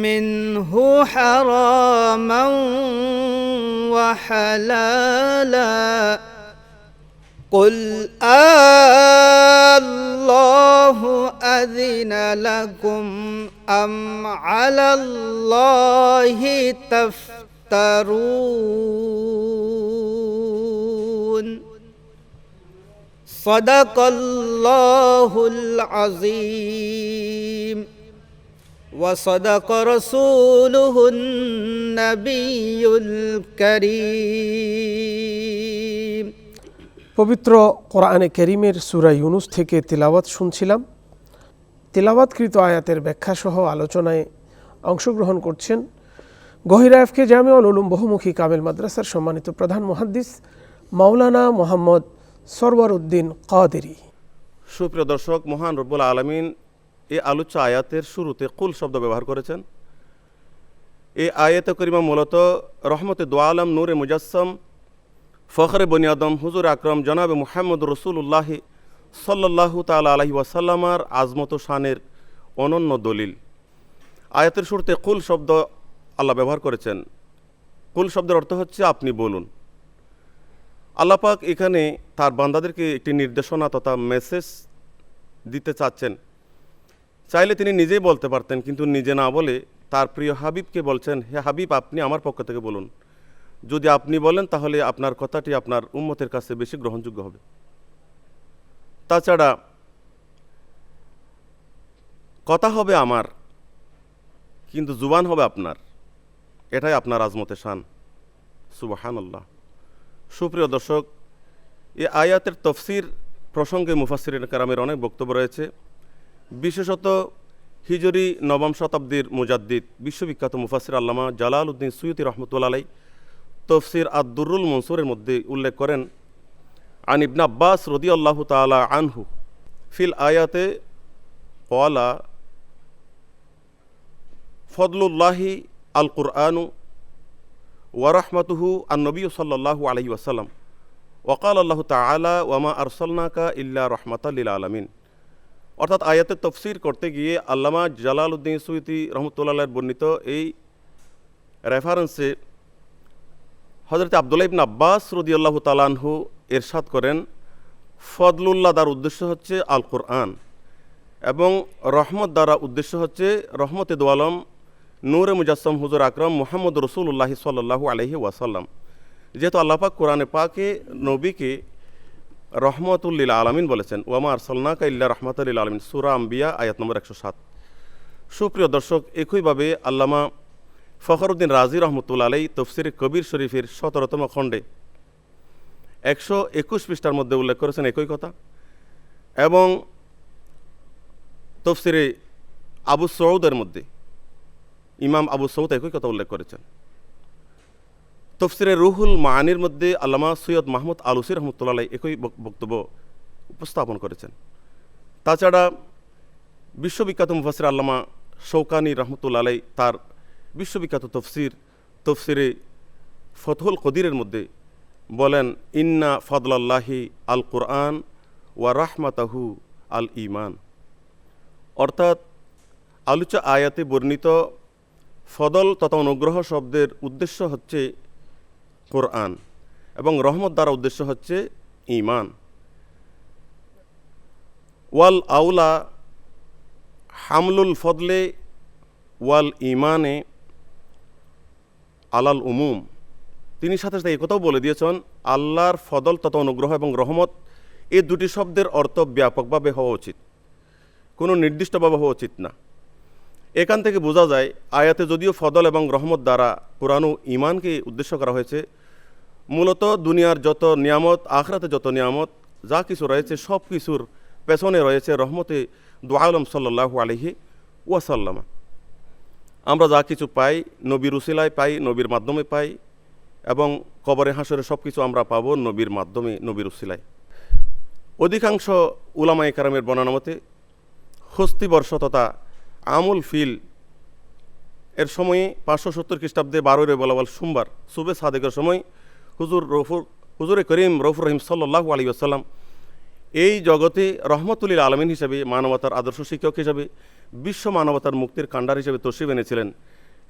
Speaker 3: منه حراما وحلالا. قل الله أذن لكم أم على الله تفترون. صدق الله العظيم وصدق رسوله النبي الكريم.
Speaker 1: পবিত্র কোরআনে কারীমের সূরা ইউনুস থেকে তিলাওয়াত শুনছিলাম। তিলাওয়াতকৃত আয়াতের ব্যাখ্যাসহ আলোচনায় অংশগ্রহণ করছেন গহিরা এফকে জামিউল উলুম বহুমুখী কামিল মাদ্রাসার সম্মানিত প্রধান মুহাদ্দিস মাওলানা মোহাম্মদ সরওয়ার উদ্দিন কাদেরী।
Speaker 6: সুপ্রিয় দর্শক, মহান রব্বুল আলামিন এই আলোচ্য আয়াতের শুরুতে কুল শব্দ ব্যবহার করেছেন। এই আয়াতে করিমা মূলত রহমতে দো আলম নূরে মুজাসসম ফখরে বনি আদম হুজুর আকরম জনাবে মুহাম্মদ রসুল্লাহ সাল্লাল্লাহু তাআলা আলাইহি ওয়াসাল্লামার আজমত শানের অনন্য দলিল। আয়াতের শুরুতে কুল শব্দ আল্লাহ ব্যবহার করেছেন। কুল শব্দের অর্থ হচ্ছে আপনি বলুন। আল্লাহ পাক এখানে তার বান্দাদেরকে একটি নির্দেশনা তথা মেসেজ দিতে চাচ্ছেন। চাইলে তিনি নিজেই বলতে পারতেন, কিন্তু নিজে না বলে তার প্রিয় হাবিবকে বলছেন, হে হাবিব, আপনি আমার পক্ষ থেকে বলুন। যদি আপনি বলেন তাহলে আপনার কথাটি আপনার উম্মতের কাছে বেশি গ্রহণযোগ্য হবে। তাছাড়া কথা হবে আমার, কিন্তু জুবান হবে আপনার, এটাই আপনার আজমতে শান। সুবহানাল্লাহ। সুপ্রিয় দর্শক, এই আয়াতের তফসির প্রসঙ্গে মুফাসসিরিন কেরামের অনেক বক্তব্য রয়েছে। বিশেষত হিজরি নবম শতাব্দীর মুজাদ্দিদ বিশ্ববিখ্যাত মুফাসসির আল্লামা জালাল উদ্দিন সুয়ুতি রহমতুল্লাহ আলাইহি তফসির আদ-দুররুল মনসুরের মধ্যে উল্লেখ করেন, عن ابن عباس رضي الله تعالى عنه في الآيات قال فضل الله القرآن ورحمته النبي صلى الله عليه وسلم وقال الله تعالى وما أرسلناك إلا رحمة للعالمين। অর্থাৎ আয়াতের তফসির করতে গিয়ে আল্লামা জালালউদ্দিন সুয়ুতি রহমতুল্লাহ বর্ণিত এই রেফারেন্সে হযরত আব্দুল্লাহ ইবনে আব্বাস রাদিয়াল্লাহু তাআলা আনহু ইরশাদ করেন, ফদলুল্লাহ দ্বারা উদ্দেশ্য হচ্ছে আল কোরআন এবং রহমত দ্বারা উদ্দেশ্য হচ্ছে রহমতে দো আলম নূরে মুজাসসাম হুজুর আকরাম মুহাম্মদ রাসূলুল্লাহ সাল্লাল্লাহু আলাইহি ওয়াসাল্লাম। যেহেতু আল্লাহ পাক কোরআনে পাকে নবীকে রহমতুল লিল আলামিন বলেছেন, ওয়ামা আরসালনাকা ইল্লা রাহমাতাল লিল আলামিন, সূরা আম্বিয়া আয়াত নম্বর 107। সুপ্রিয় দর্শক, একইভাবে আল্লামা ফখরুদ্দিন রাজি রহমতুল্লাহ আলাই তফসিরে কবির শরীফের 17তম খণ্ডে 121 পৃষ্ঠার মধ্যে উল্লেখ করেছেন একই কথা, এবং তফসিরে আবু সৌদের মধ্যে ইমাম আবু সৌদ একই কথা উল্লেখ করেছেন। তফসিরে রুহুল মাআনির মধ্যে আল্লামা সৈয়দ মাহমুদ আলুসি রহমতুল্লাহ আলাই একই বক্তব্য উপস্থাপন করেছেন। তাছাড়া বিশ্ববিখ্যাত মুফাসসির আল্লামা শৌকানি রহমতুল্লাহ আলাই তার বিশ্ববিখ্যাত তফসিরে ফতহুল কদিরের মধ্যে বলেন, ইন্না ফদলাল্লাহি আল কুরআন ওয়া রাহমাতাহু আল ঈমান। অর্থাৎ আলোচ্য আয়াতে বর্ণিত ফদল তথা অনুগ্রহ শব্দের উদ্দেশ্য হচ্ছে কোরআন এবং রহমত দ্বারা উদ্দেশ্য হচ্ছে ঈমান। ওয়াল আউলা হামলুল ফদলে ওয়াল ঈমানে আলাল উমুম। তিনি সাথে সাথে একথাও বলে দিয়েছেন, আল্লাহর ফদল তথা অনুগ্রহ এবং রহমত এই দুটি শব্দের অর্থ ব্যাপকভাবে হওয়া উচিত, কোনো নির্দিষ্টভাবে হওয়া উচিত না। এখান থেকে বোঝা যায় আয়াতে যদিও ফদল এবং রহমত দ্বারা কোরআন ও ঈমানকে উদ্দেশ্য করা হয়েছে, মূলত দুনিয়ার যত নিয়ামত, আখিরাতে যত নিয়ামত যা কিছু রয়েছে সব কিছুর পেছনে রয়েছে রহমতে দো আলম সাল্লাল্লাহু আলাইহি ওয়াসাল্লাম। আমরা যা কিছু পাই নবীর উসিলায় পাই, নবীর মাধ্যমে পাই, এবং কবরে হাসরে সব কিছু আমরা পাবো নবীর মাধ্যমে, নবীর উসিলায়। অধিকাংশ উলামায়ে কেরামের বর্ণনা মতে হস্তি বর্ষ তথা আমুল ফিল এর সময়ে 570 খ্রিস্টাব্দে 12 রবিউল সোমবার সুবে সাদেকের সময় হুজুরে করিম রউফুর রহিম সাল্লাল্লাহু আলাইহি ওয়াসাল্লাম এই জগতে রহমতুল লিল আলামিন হিসেবে, মানবতার আদর্শ শিক্ষক হিসেবে, বিশ্ব মানবতার মুক্তির কাণ্ডার হিসেবে তশরিফ এনেছিলেন।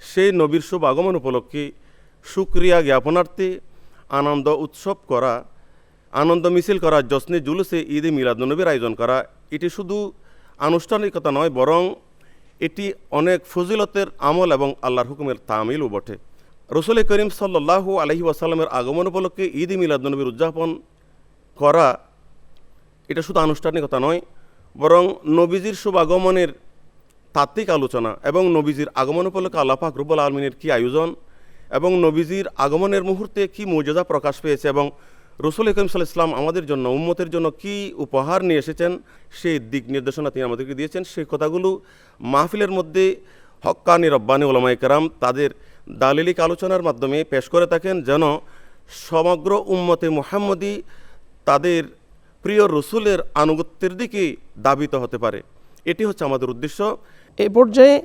Speaker 6: সেই নবীর শুভ আগমন উপলক্ষে শুকরিয়া জ্ঞাপনার্থে আনন্দ উৎসব করা, আনন্দ মিছিল করা, জশ্নে জুলুসে ঈদে মিলাদুন্নবীর আয়োজন করা, এটি শুধু আনুষ্ঠানিকতা নয়, বরং এটি অনেক ফজিলতের আমল এবং আল্লাহর হুকুমের তামিলও বটে। রসুল করিম সাল্লাল্লাহু আলাইহি ওয়াসাল্লামের আগমন উপলক্ষে ঈদ মিলাদুন্নবীর উদযাপন করা এটা শুধু আনুষ্ঠানিকতা নয়, বরং নবীজির শুভ আগমনের তাত্ত্বিক আলোচনা এবং নবীজির আগমন উপলক্ষে আল্লাহ পাক রব্বুল আলামিনের কী আয়োজন এবং নবীজির আগমনের মুহূর্তে কী মুজিজা প্রকাশ পেয়েছে এবং রসুল করিম সাল্লাল্লাহু আলাইহি ওয়াসাল্লাম আমাদের জন্য, উম্মতের জন্য কী উপহার নিয়ে এসেছেন সেই দিক নির্দেশনা তিনি আমাদেরকে দিয়েছেন। সেই কথাগুলো মাহফিলের মধ্যে হক্কানি রব্বানি উলামায়ে কেরাম তাদের দালিলিক আলোচনার মাধ্যমে পেশ করে থাকেন, যেন সমগ্র উম্মতে মুহাম্মদী তাদের প্রিয় রসুলের আনুগত্যের দিকে দাবিত হতে পারে। এটি হচ্ছে আমাদের উদ্দেশ্য।
Speaker 1: এই পর্যায়ে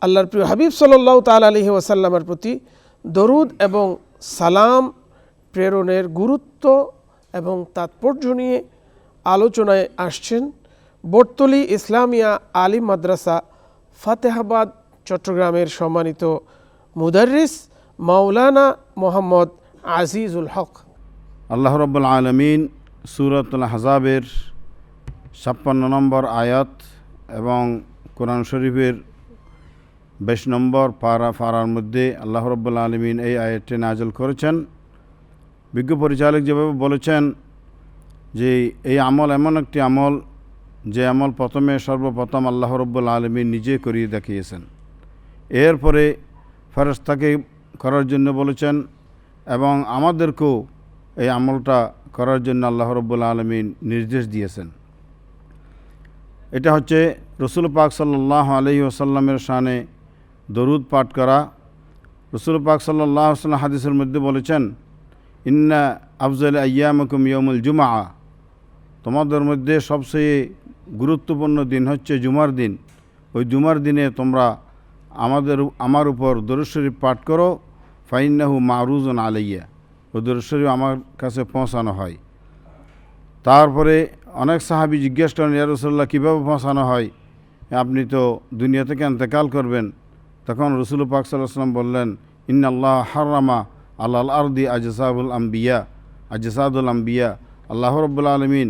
Speaker 1: আল্লাহর প্রিয় হাবিব সাল্লাল্লাহু তাআলা আলাইহি ওয়াসাল্লামের প্রতি দরুদ এবং সালাম প্রেরণের গুরুত্ব এবং তাৎপর্য নিয়ে আলোচনায় আসছেন বটতলী ইসলামিয়া আলিম মাদ্রাসা ফাতেহাবাদ চট্টগ্রামের সম্মানিত মুদাররিস মাওলানা মোহাম্মদ আজিজুল হক।
Speaker 7: আল্লাহ রাব্বুল আলামিন সূরাতুল আহজাবের 56 নম্বর আয়াত এবং কোরআন শরীফের 22 নম্বর পারার মধ্যে আল্লাহ রাব্বুল আলামিন এই আয়াতটি নাযিল করেছেন। বিজ্ঞ পরিচালক যেভাবে বলেছেন যে এই আমল এমন একটি আমল যে আমল সর্বপ্রথম আল্লাহ রাব্বুল আলামিন নিজে করিয়ে দেখিয়েছেন, এরপরে ফেরেশতাকে করার জন্য বলেছেন এবং আমাদেরকেও এই আমলটা করার জন্য আল্লাহ রাব্বুল আলামিন নির্দেশ দিয়েছেন। এটা হচ্ছে রসুল পাক সাল্লাল্লাহু আলাইহি ওয়াসাল্লামের শানে দরুদ পাঠ করা। রসুল পাক সাল্লাল্লাহু আলাইহি ওয়াসাল্লাম হাদিসের মধ্যে বলেছেন, ইন্না আফজল আয়ামকুম ইয়মুল জুমা, তোমাদের মধ্যে সবচেয়ে গুরুত্বপূর্ণ দিন হচ্ছে জুমার দিন। ওই জুমার দিনে তোমরা আমার উপর দরুদ শরীফ পাঠ করো। ফাইন্নাহু মারুজুন আলাইয়া, ওই দরুদ শরীফ আমার কাছে পৌঁছানো হয়। তারপরে অনেক সাহাবী জিজ্ঞেস করেন, ইয়া রাসূলুল্লাহ কীভাবে পৌঁছানো হয়, আপনি তো দুনিয়া থেকে ইন্তেকাল করবেন। তখন রসুল পাক সাল্লাল্লাহু আলাইহি ওয়াসাল্লাম বললেন, ইন্নাল্লাহ হারামা আলাল আরদি আজসাদুল আম্বিয়া, আল্লাহ রাব্বুল আলামিন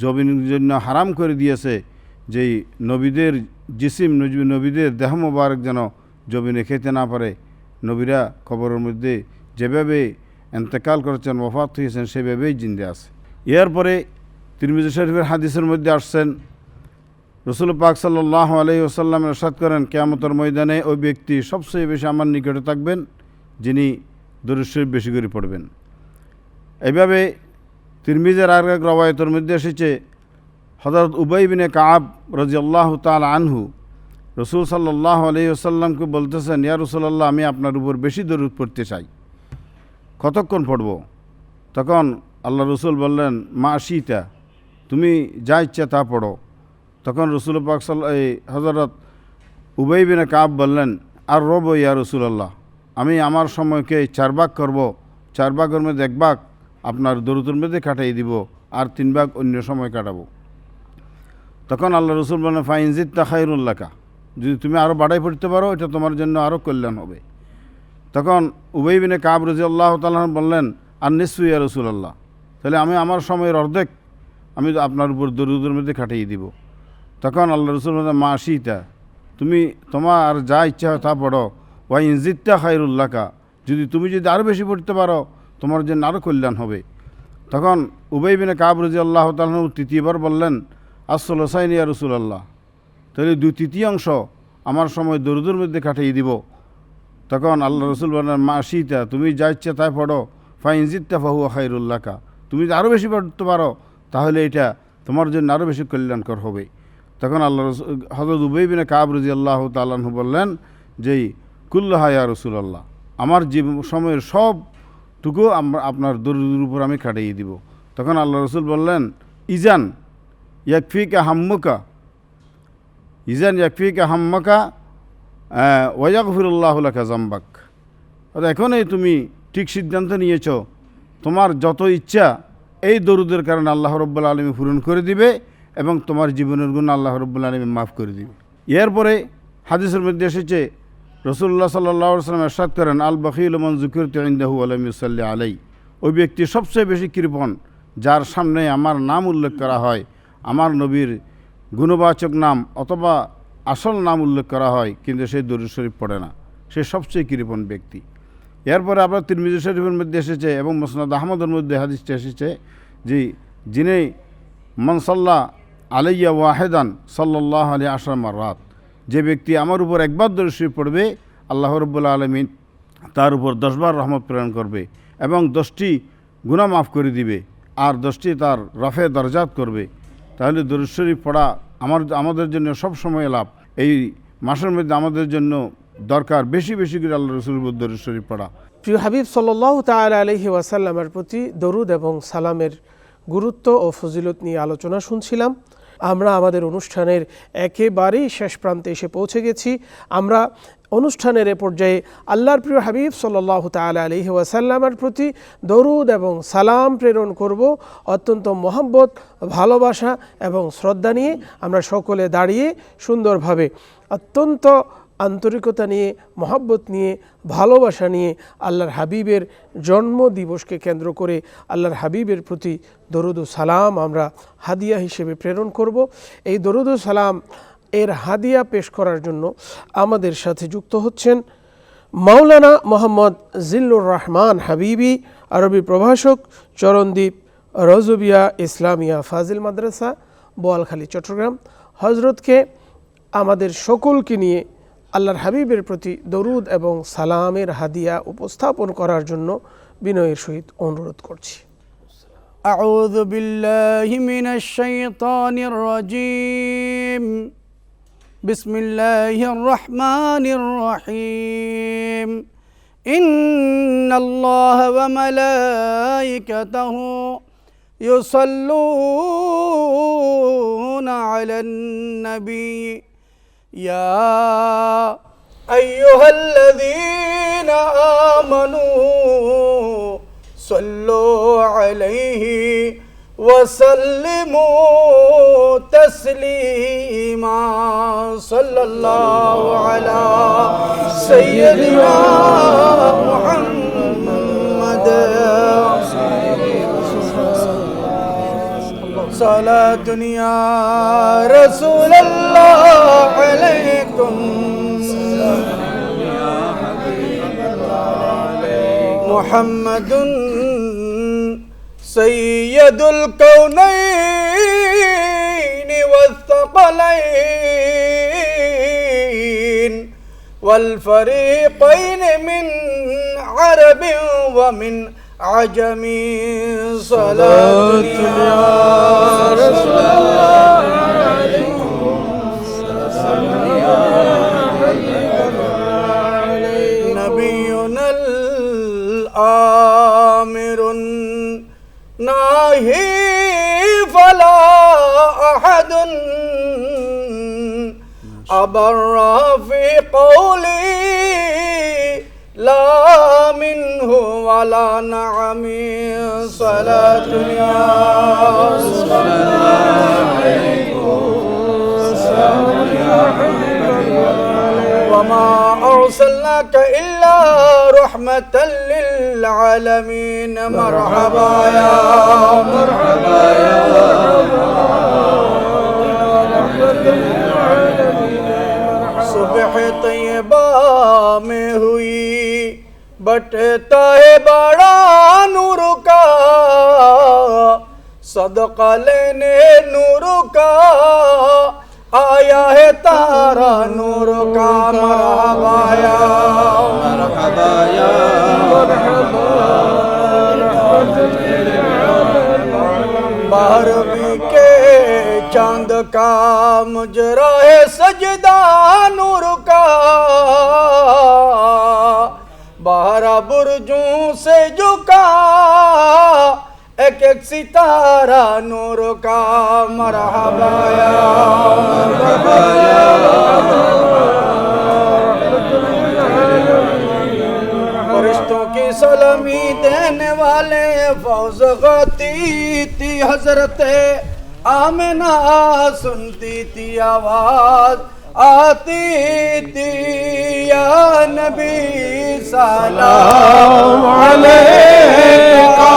Speaker 7: জমিনের জন্য হারাম করে দিয়েছে যেই নবীদের জিসিম, নবীদের দেহ মোবারক যেন জমিনে খেতে না পারে। নবীরা কবরের মধ্যে যেভাবে ইন্তেকাল করেছেন, ওফাত হয়েছেন, সেভাবেই জিন্দে আছে। এরপরে তিরমিজি শরীফের হাদিসের মধ্যে আসছেন, রসুল পাক সাল্লাল্লাহু আলাইহি ওয়াসাল্লাম ইরশাদ করেন, কিয়ামতের ময়দানে ওই ব্যক্তি সবচেয়ে বেশি আমার নিকটে থাকবেন যিনি দরুদ শরীফ বেশি করে পড়বেন। এইভাবে তিরমিজির আর এক রওয়ায়াতের মধ্যে এসেছে, হযরত উবাই বিনে কাব রাদিয়াল্লাহু তাআলা আনহু রসুল সাল্লাল্লাহু আলাইহি ওয়াসাল্লামকে বলতেছেন, ইয়া রাসূলুল্লাহ আমি আপনার উপর বেশি দরুদ পড়তে চাই, কতক্ষণ পড়ব? তখন আল্লাহ রসুল বললেন, মা আশিতা, তুমি যা ইচ্ছা তা পড়ো। তখন রসুল পাক হযরত উবাই বিনে কাব বললেন, আর রব ইয়া রাসূলুল্লাহ, আমি আমার সময়কে 4 ভাগ করব, 4 ভাগের মধ্যে 1 ভাগ আপনার দরুদের মধ্যে কাটাই দিব, আর 3 ভাগ অন্য সময় কাটাবো। তখন আল্লাহ রসুল বলেন, ফাইন জিদতা খায়রুল লাকা, যদি তুমি আরও বাড়াই পড়তে পারো এটা তোমার জন্য আরও কল্যাণ হবে। তখন উবাই বিনে কাব রাদিয়াল্লাহু তাআলা বললেন, আর নিসফু ইয়া রাসূলুল্লাহ, তাহলে আমি আমার সময়ের অর্ধেক আমি আপনার উপর দরুদের মধ্যে কাটিয়ে দিব। তখন আল্লাহ রসুল বলেন, মা আশিতা, তুমি তোমার যা ইচ্ছা হয় তা পড়ো। ওয়া ইন জিদতা খায়রুল লাকা, তুমি যদি আরও বেশি পড়তে পারো তোমার জন্য আরও কল্যাণ হবে। তখন উবাই বিনে কাব রাদিয়াল্লাহু তাআলা তৃতীয়বার বললেন, আসসালাসাইন ইয়া রাসূলুল্লাহ, তাহলে 2/3 আমার সময় দরুদের মধ্যে কাটিয়ে দিব। তখন আল্লাহ রসুল বলেন, মা আশিতা, তুমি যা ইচ্ছা তাই পড়ো। ফাইন জিদতা ফাহুয়া খায়রুল লাকা, তুমি যদি আরও বেশি পড়তে পারো তাহলে এটা তোমার জন্য আরও বেশি কল্যাণকর হবে। তখন আল্লাহ রসুল হযরত উবাই বিনে কাব রাদিয়াল্লাহু তাআলা আনহু বললেন যে, কুল্লাহা ইয়া রাসূলুল্লাহ, আমার সময়ের সবটুকু আপনার দরুদের উপর আমি কাটিয়ে দিব। তখন আল্লাহ রসুল বললেন, ইজান ইয়াকফিকা হাম্মুকা ওয়ায়াগফিরুল্লাহু লাকা যামবাক, এখনই তুমি ঠিক সিদ্ধান্ত নিয়েছ, তোমার যত ইচ্ছা এই দরুদের কারণে আল্লাহ রাব্বুল আলামিন পূরণ করে দিবে এবং তোমার জীবনের গুণ আল্লাহ রাব্বুল আলামিন মাফ করে দিবে। এরপরে হাদিসের মধ্যে এসেছে, রাসূলুল্লাহ সাল্লাল্লাহু আলাইহি ওয়াসাল্লাম ইরশাদ করেন, আল বাখিলু মান যুকিরতু ইনদাহু ওয়া লাম ইউসাল্লি আলাইহি, ওই ব্যক্তি সবচেয়ে বেশি কৃপণ যার সামনে আমার নাম উল্লেখ করা হয়, আমার নবীর গুণবাচক নাম অথবা আসল নাম উল্লেখ করা হয়, কিন্তু সে দরুদ শরীফ পড়ে না, সে সবচেয়ে কৃপণ ব্যক্তি। এরপরে আপনার তিরমিজি শরীফের মধ্যে এসেছে এবং মুসনাদ আহমদের মধ্যে হাদিসটা এসেছে যে, যিনি মান সাল্লা আলাইয়া ওয়াহেদান সাল্লাল্লাহু আলাইহি আশরা মাররাত, যে ব্যক্তি আমার উপর একবার দরুদ শরীফ পড়বে আল্লাহ রাব্বুল আলামিন তার উপর 10 বার রহমত প্রেরণ করবে এবং 10টি গুনাহ মাফ করে দিবে আর 10টি তার রফে দরজাত করবে। তাহলে দরুদ শরীফ পড়া আমাদের জন্য সব সময় লাভ। এই মাসের মধ্যে আমাদের জন্য দরকার বেশি বেশি করে আল্লাহ রসুলের উপর দরুদ শরীফ পড়া।
Speaker 1: প্রিয় হাবিব সাল্লাল্লাহু তাআলা আলাইহি ওয়াসাল্লামের প্রতি দরুদ এবং সালামের গুরুত্ব ও ফজিলত নিয়ে আলোচনা শুনছিলাম। আমরা আমাদের অনুষ্ঠানের একেবারেই শেষ প্রান্তে এসে পৌঁছে গেছি। আমরা অনুষ্ঠানের এ পর্যায়ে আল্লাহর প্রিয় হাবিব সাল্লাল্লাহু তাআলা আলাইহি ওয়াসাল্লামের প্রতি দরুদ এবং সালাম প্রেরণ করব অত্যন্ত মহব্বত, ভালোবাসা এবং শ্রদ্ধা নিয়ে। আমরা সকলে দাঁড়িয়ে সুন্দরভাবে অত্যন্ত আন্তরিকতা নিয়ে, মহব্বত নিয়ে, ভালোবাসা নিয়ে আল্লাহর হাবিবের জন্মদিবসকে কেন্দ্র করে আল্লাহর হাবিবের প্রতি দরুদ ও সালাম আমরা হাদিয়া হিসেবে প্রেরণ করব। এই দরুদ ও সালাম এর হাদিয়া পেশ করার জন্য আমাদের সাথে যুক্ত হচ্ছেন মাওলানা মোহাম্মদ জিল্লুর রহমান হাবিবি, আরবি প্রভাষক, চরণদ্বীপ রজবিয়া ইসলামিয়া ফাজিল মাদ্রাসা, বোয়ালখালী, চট্টগ্রাম। হজরতকে আমাদের সকলকে নিয়ে আল্লাহর হাবিবের প্রতি দরুদ এবং সালামের হাদিয়া উপস্থাপন করার জন্য বিনয়ের সহিত অনুরোধ করছি।
Speaker 8: আউযু বিল্লাহি মিনাশ শাইতানির রাজীম। বিসমিল্লাহির রহমানির রহিম। إن الله وملائكته يصلون على النبي يا أيها الذين آمنوا صلوا عليه وسلموا تسليما صلى الله على سيدنا محمد صلاة يا رسول الله عليكم محمد سيد الكونين والثقلين والفريقين من عرب ومن عجم صلاة يا رسول الله نبينا الآمر ناهي فلا أحد أبر في قولي لا منه ولا نعم صلاة يا رسول الله وما أرسلناك إلا رحمة للعالمين مرحبا يا مرحبا يا सुबह तैयबा में हुई बटता है बड़ा नूर का सदका लेने नूर का आया है तारा नूर का मरहबा या मरहबा या बारहवीं के चांद का मुजरा है सजदा नूर का बारह बुर्जों से झुका एक एक सितारा नूर का मरहबा या मरहबा या फरिश्तों की सलामी देने वाले फौज गाती थी हजरत आमिना सुनती थी आवाज आती थी या नबी सलाम अलैका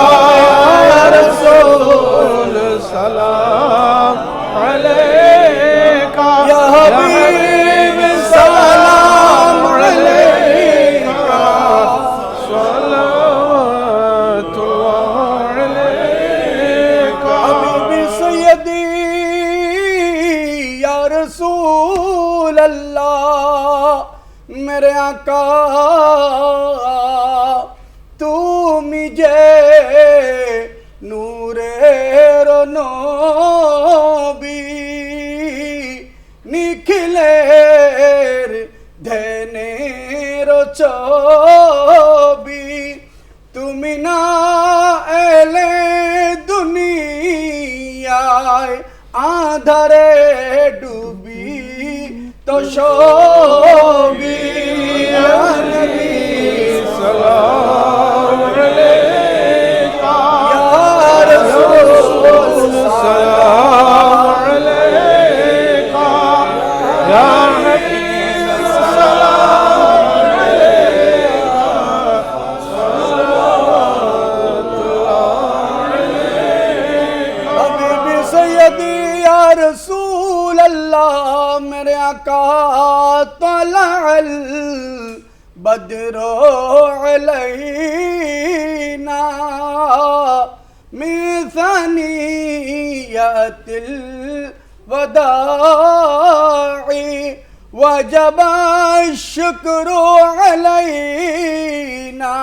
Speaker 8: या रसूल सलाम अलैका या हबीब सलाम अलैका सलावतुल्लाह अलैका हबीबी सैयदी या रसूल अल्लाह मेरे आका तू मुझे नूरे रो नबी निखिलेर धने रो चबी তুমি না এলে দুনিয়ায় আধারে ডুবি তো সবি নবী সালাম আলাইকা ইয়া রাসূল সালাম আলাইকা ইয়া হাবিব সালাম আলাইকা हबीबी सैयदी या रसूल अल्लाह मेरे आका तलअल बदरो अलैना मिन थनियतिल वदाई वजब शुक्र अलैना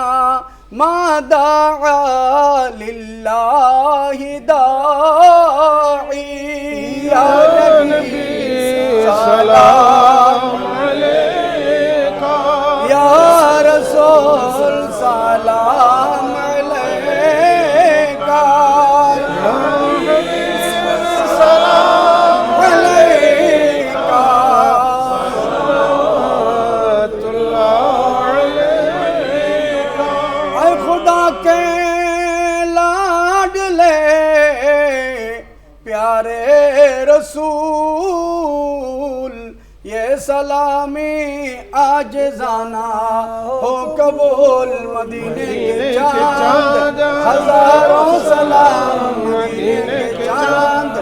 Speaker 8: मा दाआ लिल्लाहि दाई या नबी सलाम अलैका या रसूल प्यारे रसूल ये सलामी आज जाना हो कबूल मदीने के चांद हजारों सलाम मदीने के चांद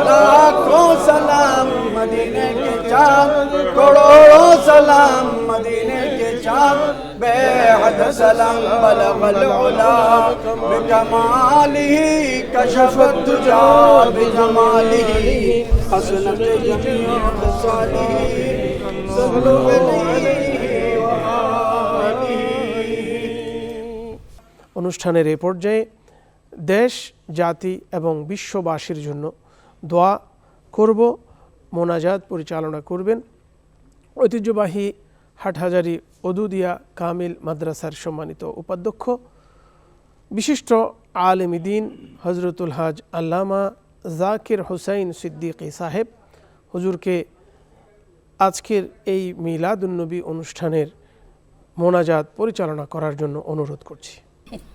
Speaker 8: लाखों सलाम मदीने के चांद करोड़ों सलाम मदीने के चांद बेहद सलाम बलगल उला बिकमालिही कशफत दुजा बिजमालिही हसनत जमीअ खसालिही सल्लु अलैहि व आलिहि।
Speaker 1: অনুষ্ঠানের এই পর্যায়ে দেশ জাতি এবং বিশ্ববাসীর জন্য দোয়া করব। মোনাজাত পরিচালনা করবেন ঐতিহ্যবাহী হাটহাজারী ওদুদিয়া কামিল মাদ্রাসার সম্মানিত উপাধ্যক্ষ বিশিষ্ট আলেমী দ্বীন হজরতুল হাজ আল্লামা জাকির হুসাইন সিদ্দিকী সাহেব। হুজুরকে আজকের এই মিলাদুন্নবী অনুষ্ঠানের মোনাজাত পরিচালনা করার জন্য অনুরোধ করছি।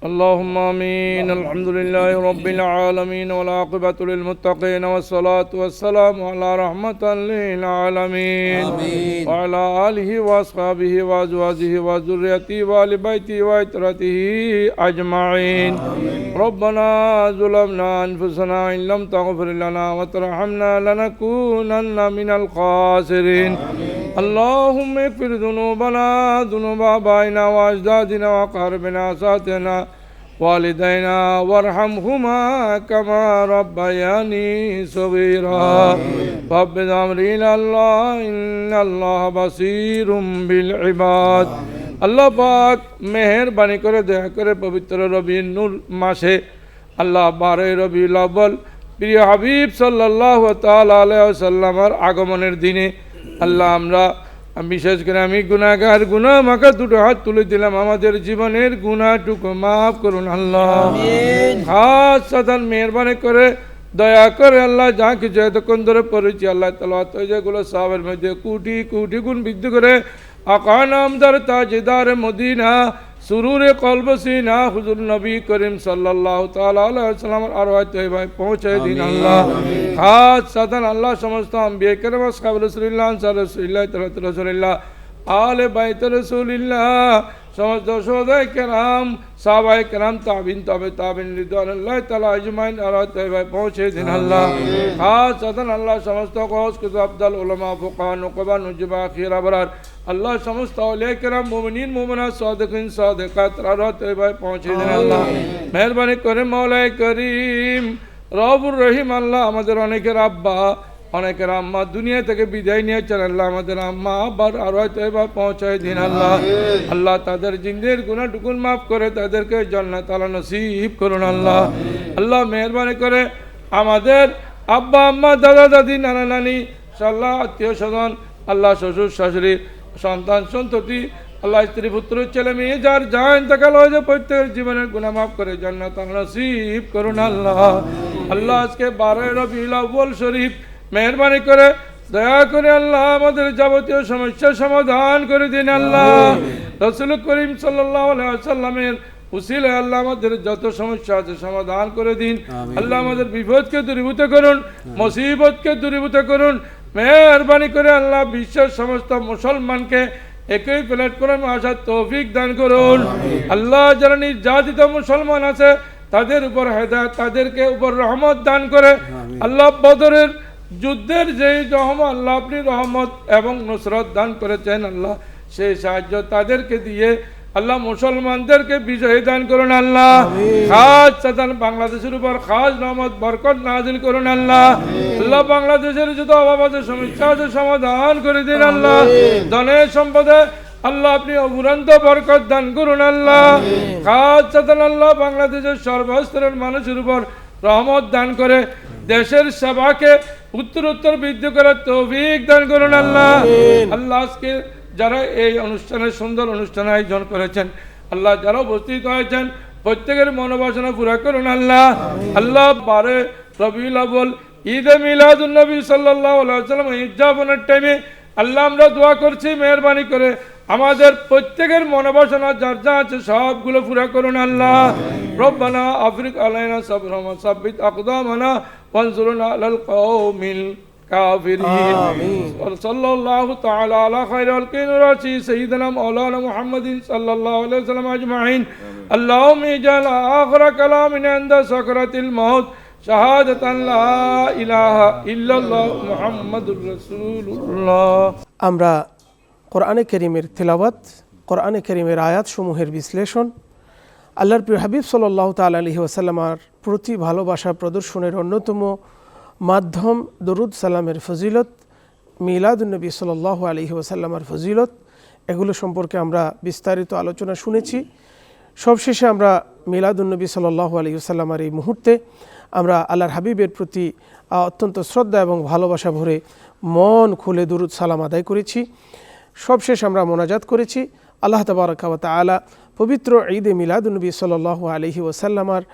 Speaker 9: اللهم آمين الحمد لله رب العالمين والعاقبة للمتقين والصلاة والسلام على رحمة للعالمين وعلى آله وأصحابه وأزواجه وذريته وآل بيته وعترته أجمعين. ربنا ظلمنا أنفسنا إن لم تغفر لنا وترحمنا لنكونن من الخاسرين. اللهم اغفر ذنوبنا ذنوب آبائنا وأجدادنا وأقاربنا وأساتذتنا والدينا وارحمهما كما ربياني صغيرا. فابد أمري إلى الله إن الله بصير بالعباد. আল্লাহ পাক মেহেরবানি করে দয়া করে পবিত্র রবিউল নূর মাসে আল্লাহ 12 রবিউল আউয়াল প্রিয় হাবিব সাল্লাল্লাহু তাআলা আলাইহি ওয়াসাল্লামের আগমনের দিনে আল্লাহ আমরা বিশেষ করে আমি গুনাহগার গুনাহ মাখা দুটো হাত তুলে দিলাম, আমাদের জীবনের গুনাহটুকু মাফ করুন আল্লাহ। খাস সাধারণ মেহরবানি করে দয়া করে আল্লাহ যা কিছু এতক্ষণ ধরে পড়েছি আল্লাহ তাআলা যেগুলো সাহাবের মধ্যে কোটি কোটি গুণ বৃদ্ধি করে আকা নামদার তাজদার মদিনা সুরুরে কলব সিনা হুজুর নবী করিম সাল্লাল্লাহু তাআলা আলাইহি ওয়াসাল্লামের আরওয়াহ তৈবায় পৌঁছে দিন আল্লাহ। খাস সাধারণ আল্লাহ সমস্ত আম্বিয়া কেরাম আসহাব রাসূলুল্লাহ সাল্লাল্লাহু আলাইহি রাসূলুল্লাহ আলে বাইত রাসূলুল্লাহ সমস্ত শোহদায়ে কেরাম সাহাবায়ে কেরাম তাবিন তাবিন রিদওয়ানুল্লাহ তাআলা আজমাইন আরওয়াহ তৈবায় পৌঁছে দিন আল্লাহ। খাস সাধারণ আল্লাহ সমস্ত গৌস কুতুব আফদাল উলামা ফুকাহা নুকবা নুজবা খির আবরার আল্লাহ সমস্ত আউলিয়া কেরাম মুমিনিন মুমিনাত সাদিকিন সাদিকাত আরওয়াহ তৈবায় পৌঁছে দিন আল্লাহ। মেহেরবানি করে মাওলায়ে করিম রব্বুর রহিম আল্লাহ আমাদের অনেকের আব্বা অনেকের আম্মা দুনিয়া থেকে বিদায় নিয়েছেন আল্লাহ আমাদের আম্মা আব্বার আরওয়াহ তৈবা পৌঁছায় দিন আল্লাহ। আল্লাহ তাদের জিন্দের গুনাহটুকু মাফ করে তাদেরকে জান্নাত আলা নসিব করুন আল্লাহ। আল্লাহ মেহেরবানি করে আমাদের আব্বা আম্মা দাদা দাদি নানা নানি আল্লাহ আত্মীয় স্বজন আল্লাহ শ্বশুর শাশুড়ি সন্তান সন্ততি আল্লাহ স্ত্রী পুত্র ছেলে মেয়ে যার যা ইন্তেকাল হয়েছে প্রত্যেকের জীবনের গুনাহ মাফ করে জান্নাত আলা নসিব করুন আল্লাহ। আল্লাহ আজকে 12 রবিউল আউয়াল শরীফ মেহরবানি করে দয়া করে আল্লাহ আমাদের যাবতীয় সমস্যার সমাধান করে দিন আল্লাহ। রাসূল করিম সাল্লাল্লাহু আলাইহি ওয়াসাল্লামের উসিলায় আল্লাহ আমাদের যত সমস্যা আছে সমাধান করে দিন আল্লাহ। আমাদের বিপদকে দূরীভূত করুন, মুসিবতকে দূরীভূত করুন। মেহরবানি করে আল্লাহ বিশ্বের সমস্ত মুসলমানকে একই প্ল্যাটফর্মে আসার তৌফিক দান করুন আল্লাহ। যারা নির্যাতিত মুসলমান আছে তাদের উপর হেদায়েত, তাদেরকে উপর রহমত দান করে আল্লাহ। বদরের যুদ্ধের যেই রহমত আল্লাহ আপনি রহমত এবং নুসরত দান করেছেন আল্লাহ, সেই সাহায্য তাদেরকে দিয়ে আল্লাহ মুসলমানদেরকে বিজয় দান করুন আল্লাহ। খাস সাধারণ বাংলাদেশের উপর খাস রহমত বরকত নাজিল করুন আল্লাহ। আল্লাহ বাংলাদেশের যত অভাব আছে সমস্যা আছে সমাধান করে দিন আল্লাহ। ধনে সম্পদে আল্লাহ আপনি অফুরন্ত বরকত দান করুন আল্লাহ। খাস সাধারণ আল্লাহ বাংলাদেশের সর্বস্তরের মানুষের উপর রহমত দান করে দেশের সেবাকে উত্তরোত্তর বৃদ্ধি করার তৌফিক দান করুন আল্লাহ। আল্লাহ আজকে যারা এই অনুষ্ঠানের সুন্দর অনুষ্ঠান আয়োজন করেছেন আল্লাহ, যারা উপস্থিত হয়েছেন প্রত্যেকের মনোবাসনা পুরা করুন আল্লাহ। আল্লাহ 12 রবিউল আউয়াল ঈদে মিলাদুন নবী সাল্লাল্লাহু আলাইহি ওয়াসাল্লাম উদযাপনের টাইমে আল্লাহ আমরা দোয়া করছি মেহেরবানি করে আমাদের প্রত্যেকের মনোবাসনা যার যা আছে সবগুলো পুরা করুন আল্লাহ। রব্বানা আফরিক আলাইনা সাবরান সাব্বিত আকদামানা وانصرنا على القوم الكافرين وصلى الله تعالى على خير خلق رسول سيدنا مولانا محمد صلى الله عليه وسلم أجمعين اللهم اجعل آخر كلامنا عند سكرة الموت شهادة لا إله إلا الله محمد رسول الله
Speaker 1: আমরা কোরআনে কারীমের তেলাওয়াত, কোরআনে কারীমের আয়াতসমূহের বিশ্লেষণ, আল্লাহর প্রিয় হাবিব সাল্লাল্লাহু তাআলা আলাইহি ওয়াসাল্লামের প্রতি ভালোবাসা প্রদর্শনের অন্যতম মাধ্যম দরুদ সালামের ফজিলত, মিলাদুন্নবী সাল্লাল্লাহু আলাইহি ওয়াসাল্লামের ফজিলত, এগুলো সম্পর্কে আমরা বিস্তারিত আলোচনা শুনেছি। সবশেষে আমরা মিলাদুন্নবী সাল্লাল্লাহু আলাইহি ওয়াসাল্লামের এই মুহূর্তে আমরা আল্লাহর হাবিবের প্রতি অত্যন্ত শ্রদ্ধা এবং ভালোবাসা ভরে মন খুলে দরুদ সালাম আদায় করেছি। সবশেষ আমরা মোনাজাত করেছি। আল্লাহ তাবারাকা ওয়া তাআলা পবিত্র ঈদে মিলাদুন্নবী সাল্লাল্লাহু আলাইহি ওয়াসাল্লামের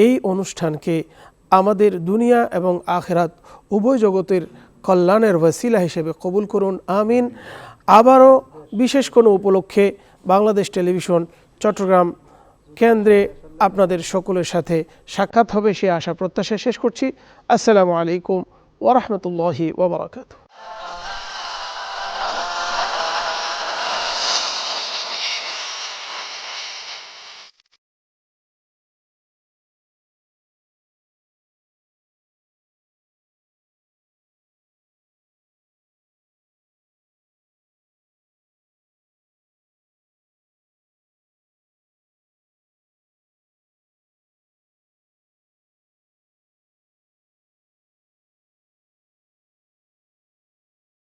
Speaker 1: এই অনুষ্ঠানকে আমাদের দুনিয়া এবং আখিরাত উভয় জগতের কল্যাণের ওয়াসিলা হিসেবে কবুল করুন, আমিন। আবারও বিশেষ কোনো উপলক্ষে বাংলাদেশ টেলিভিশন চট্টগ্রাম কেন্দ্রে আপনাদের সকলের সাথে সাক্ষাৎ হবে সে আশা প্রত্যাশা শেষ করছি। আসসালামু আলাইকুম ওয়া রাহমাতুল্লাহি ওয়া বারাকাতুহু।